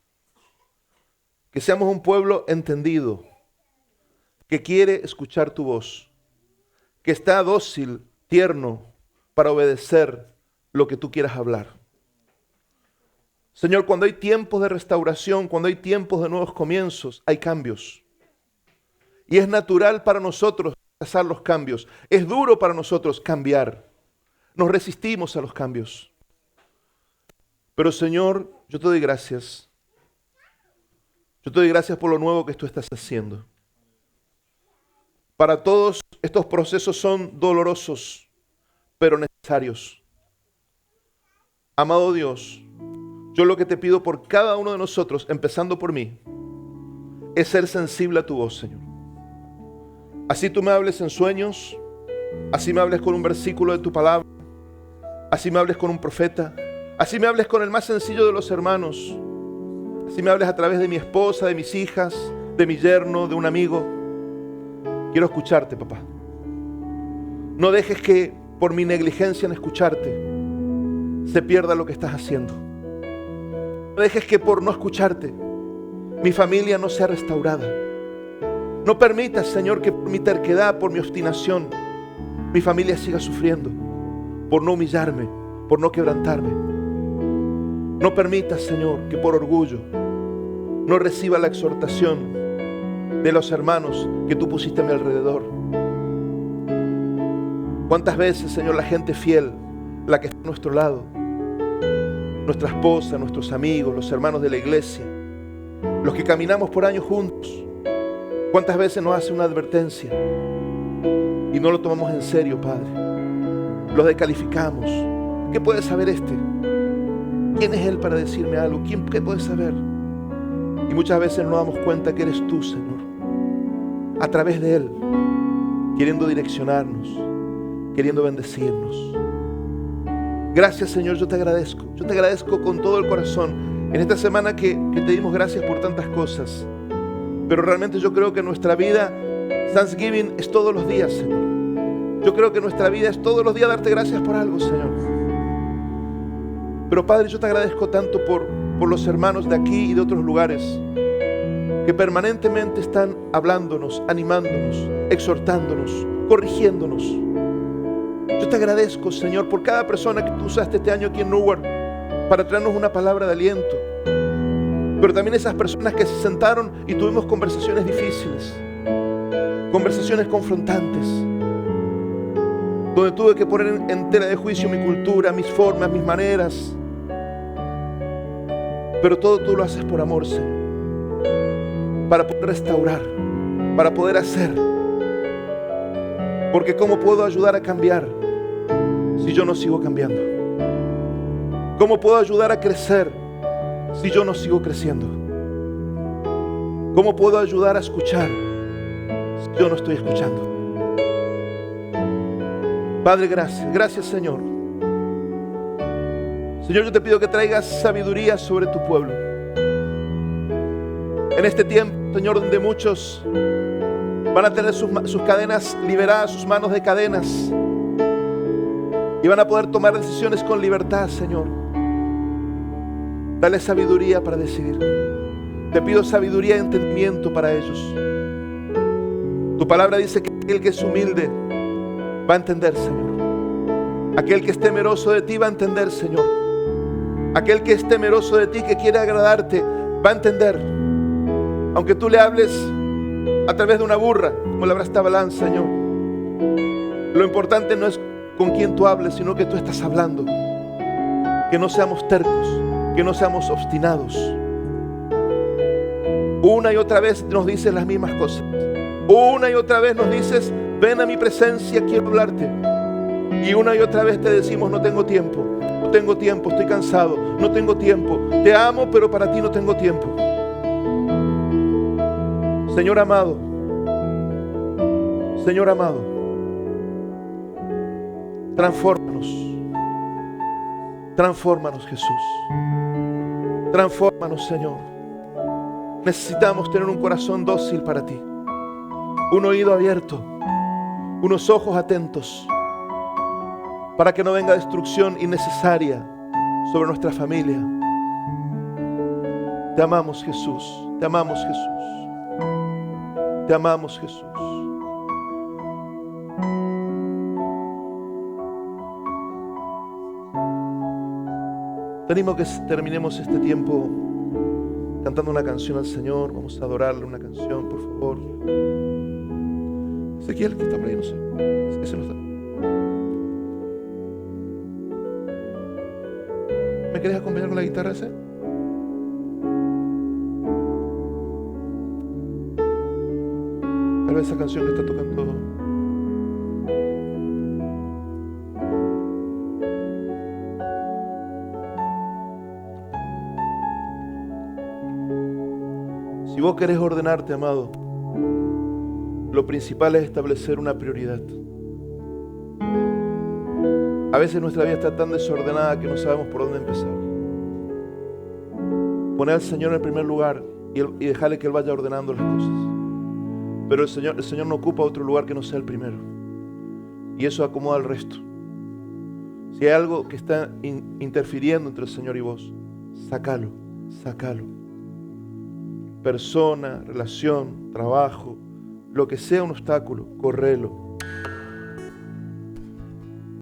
S1: Que seamos un pueblo entendido, que quiere escuchar tu voz, que está dócil, tierno, para obedecer lo que tú quieras hablar. Señor, cuando hay tiempos de restauración, cuando hay tiempos de nuevos comienzos, hay cambios. Y es natural para nosotros rechazar los cambios. Es duro para nosotros cambiar. Nos resistimos a los cambios. Pero Señor, yo te doy gracias. Yo te doy gracias por lo nuevo que tú estás haciendo. Para todos estos procesos son dolorosos, pero necesarios. Amado Dios, yo lo que te pido por cada uno de nosotros, empezando por mí, es ser sensible a tu voz, Señor. Así tú me hables en sueños, así me hables con un versículo de tu palabra, así me hables con un profeta, así me hables con el más sencillo de los hermanos, así me hables a través de mi esposa, de mis hijas, de mi yerno, de un amigo. Quiero escucharte, papá. No dejes que por mi negligencia en escucharte se pierda lo que estás haciendo. No dejes que por no escucharte mi familia no sea restaurada. No permitas, Señor, que por mi terquedad, por mi obstinación, mi familia siga sufriendo, por no humillarme, por no quebrantarme. No permitas, Señor, que por orgullo no reciba la exhortación de los hermanos que tú pusiste a mi alrededor. ¿Cuántas veces, Señor, la gente fiel, la que está a nuestro lado, nuestra esposa, nuestros amigos, los hermanos de la iglesia, los que caminamos por años juntos, cuántas veces nos hace una advertencia y no lo tomamos en serio, Padre? Los descalificamos. ¿Qué puede saber este? ¿Quién es él para decirme algo? ¿Qué puede saber? Y muchas veces nos damos cuenta que eres tú, Señor, a través de él, queriendo direccionarnos, queriendo bendecirnos. Gracias, Señor, yo te agradezco con todo el corazón en esta semana que te dimos gracias por tantas cosas, pero realmente yo creo que nuestra vida, Thanksgiving, es todos los días, Señor. Yo creo que nuestra vida es todos los días darte gracias por algo, Señor. Pero Padre, yo te agradezco tanto por los hermanos de aquí y de otros lugares que permanentemente están hablándonos, animándonos, exhortándonos, corrigiéndonos. Yo te agradezco, Señor, por cada persona que tú usaste este año aquí en Newark para traernos una palabra de aliento. Pero también esas personas que se sentaron y tuvimos conversaciones difíciles, conversaciones confrontantes, donde tuve que poner en tela de juicio mi cultura, mis formas, mis maneras. Pero todo tú lo haces por amor, Señor, para poder restaurar, para poder hacer. Porque ¿cómo puedo ayudar a cambiar si yo no sigo cambiando? ¿Cómo puedo ayudar a crecer si yo no sigo creciendo? ¿Cómo puedo ayudar a escuchar si yo no estoy escuchando? Padre, gracias. Gracias, Señor. Señor, yo te pido que traigas sabiduría sobre tu pueblo. En este tiempo, Señor, donde muchos van a tener sus cadenas liberadas, sus manos de cadenas, y van a poder tomar decisiones con libertad, Señor. Dale sabiduría para decidir. Te pido sabiduría y entendimiento para ellos. Tu palabra dice que aquel que es humilde va a entender, Señor. Aquel que es temeroso de ti va a entender, Señor. Aquel que es temeroso de ti, que quiere agradarte, va a entender. Aunque tú le hables a través de una burra, como le hablaste a Balaam, Señor. Lo importante no es con quién tú hables, sino que tú estás hablando. Que no seamos tercos, que no seamos obstinados. Una y otra vez nos dices las mismas cosas. Una y otra vez nos dices, ven a mi presencia, quiero hablarte. Y una y otra vez te decimos, no tengo tiempo. No tengo tiempo, estoy cansado, no tengo tiempo. Te amo, pero para ti no tengo tiempo. Señor amado, transfórmanos. Transfórmanos, Jesús. Transfórmanos, Señor. Necesitamos tener un corazón dócil para ti. Un oído abierto, unos ojos atentos, para que no venga destrucción innecesaria sobre nuestra familia. Te amamos, Jesús. Te amamos, Jesús. Te amamos, Jesús. Te animo a que terminemos este tiempo cantando una canción al Señor. Vamos a adorarle una canción, por favor. Ezequiel, que está por ahí, no sé. Ese no está. ¿Me querés acompañar con la guitarra esa? Tal vez esa canción que está tocando. Si vos querés ordenarte, amado, lo principal es establecer una prioridad. A veces nuestra vida está tan desordenada que no sabemos por dónde empezar. Poner al Señor en el primer lugar y dejarle que Él vaya ordenando las cosas. Pero el Señor no ocupa otro lugar que no sea el primero. Y eso acomoda al resto. Si hay algo que está interfiriendo entre el Señor y vos, sácalo. Persona, relación, trabajo, lo que sea un obstáculo, correlo.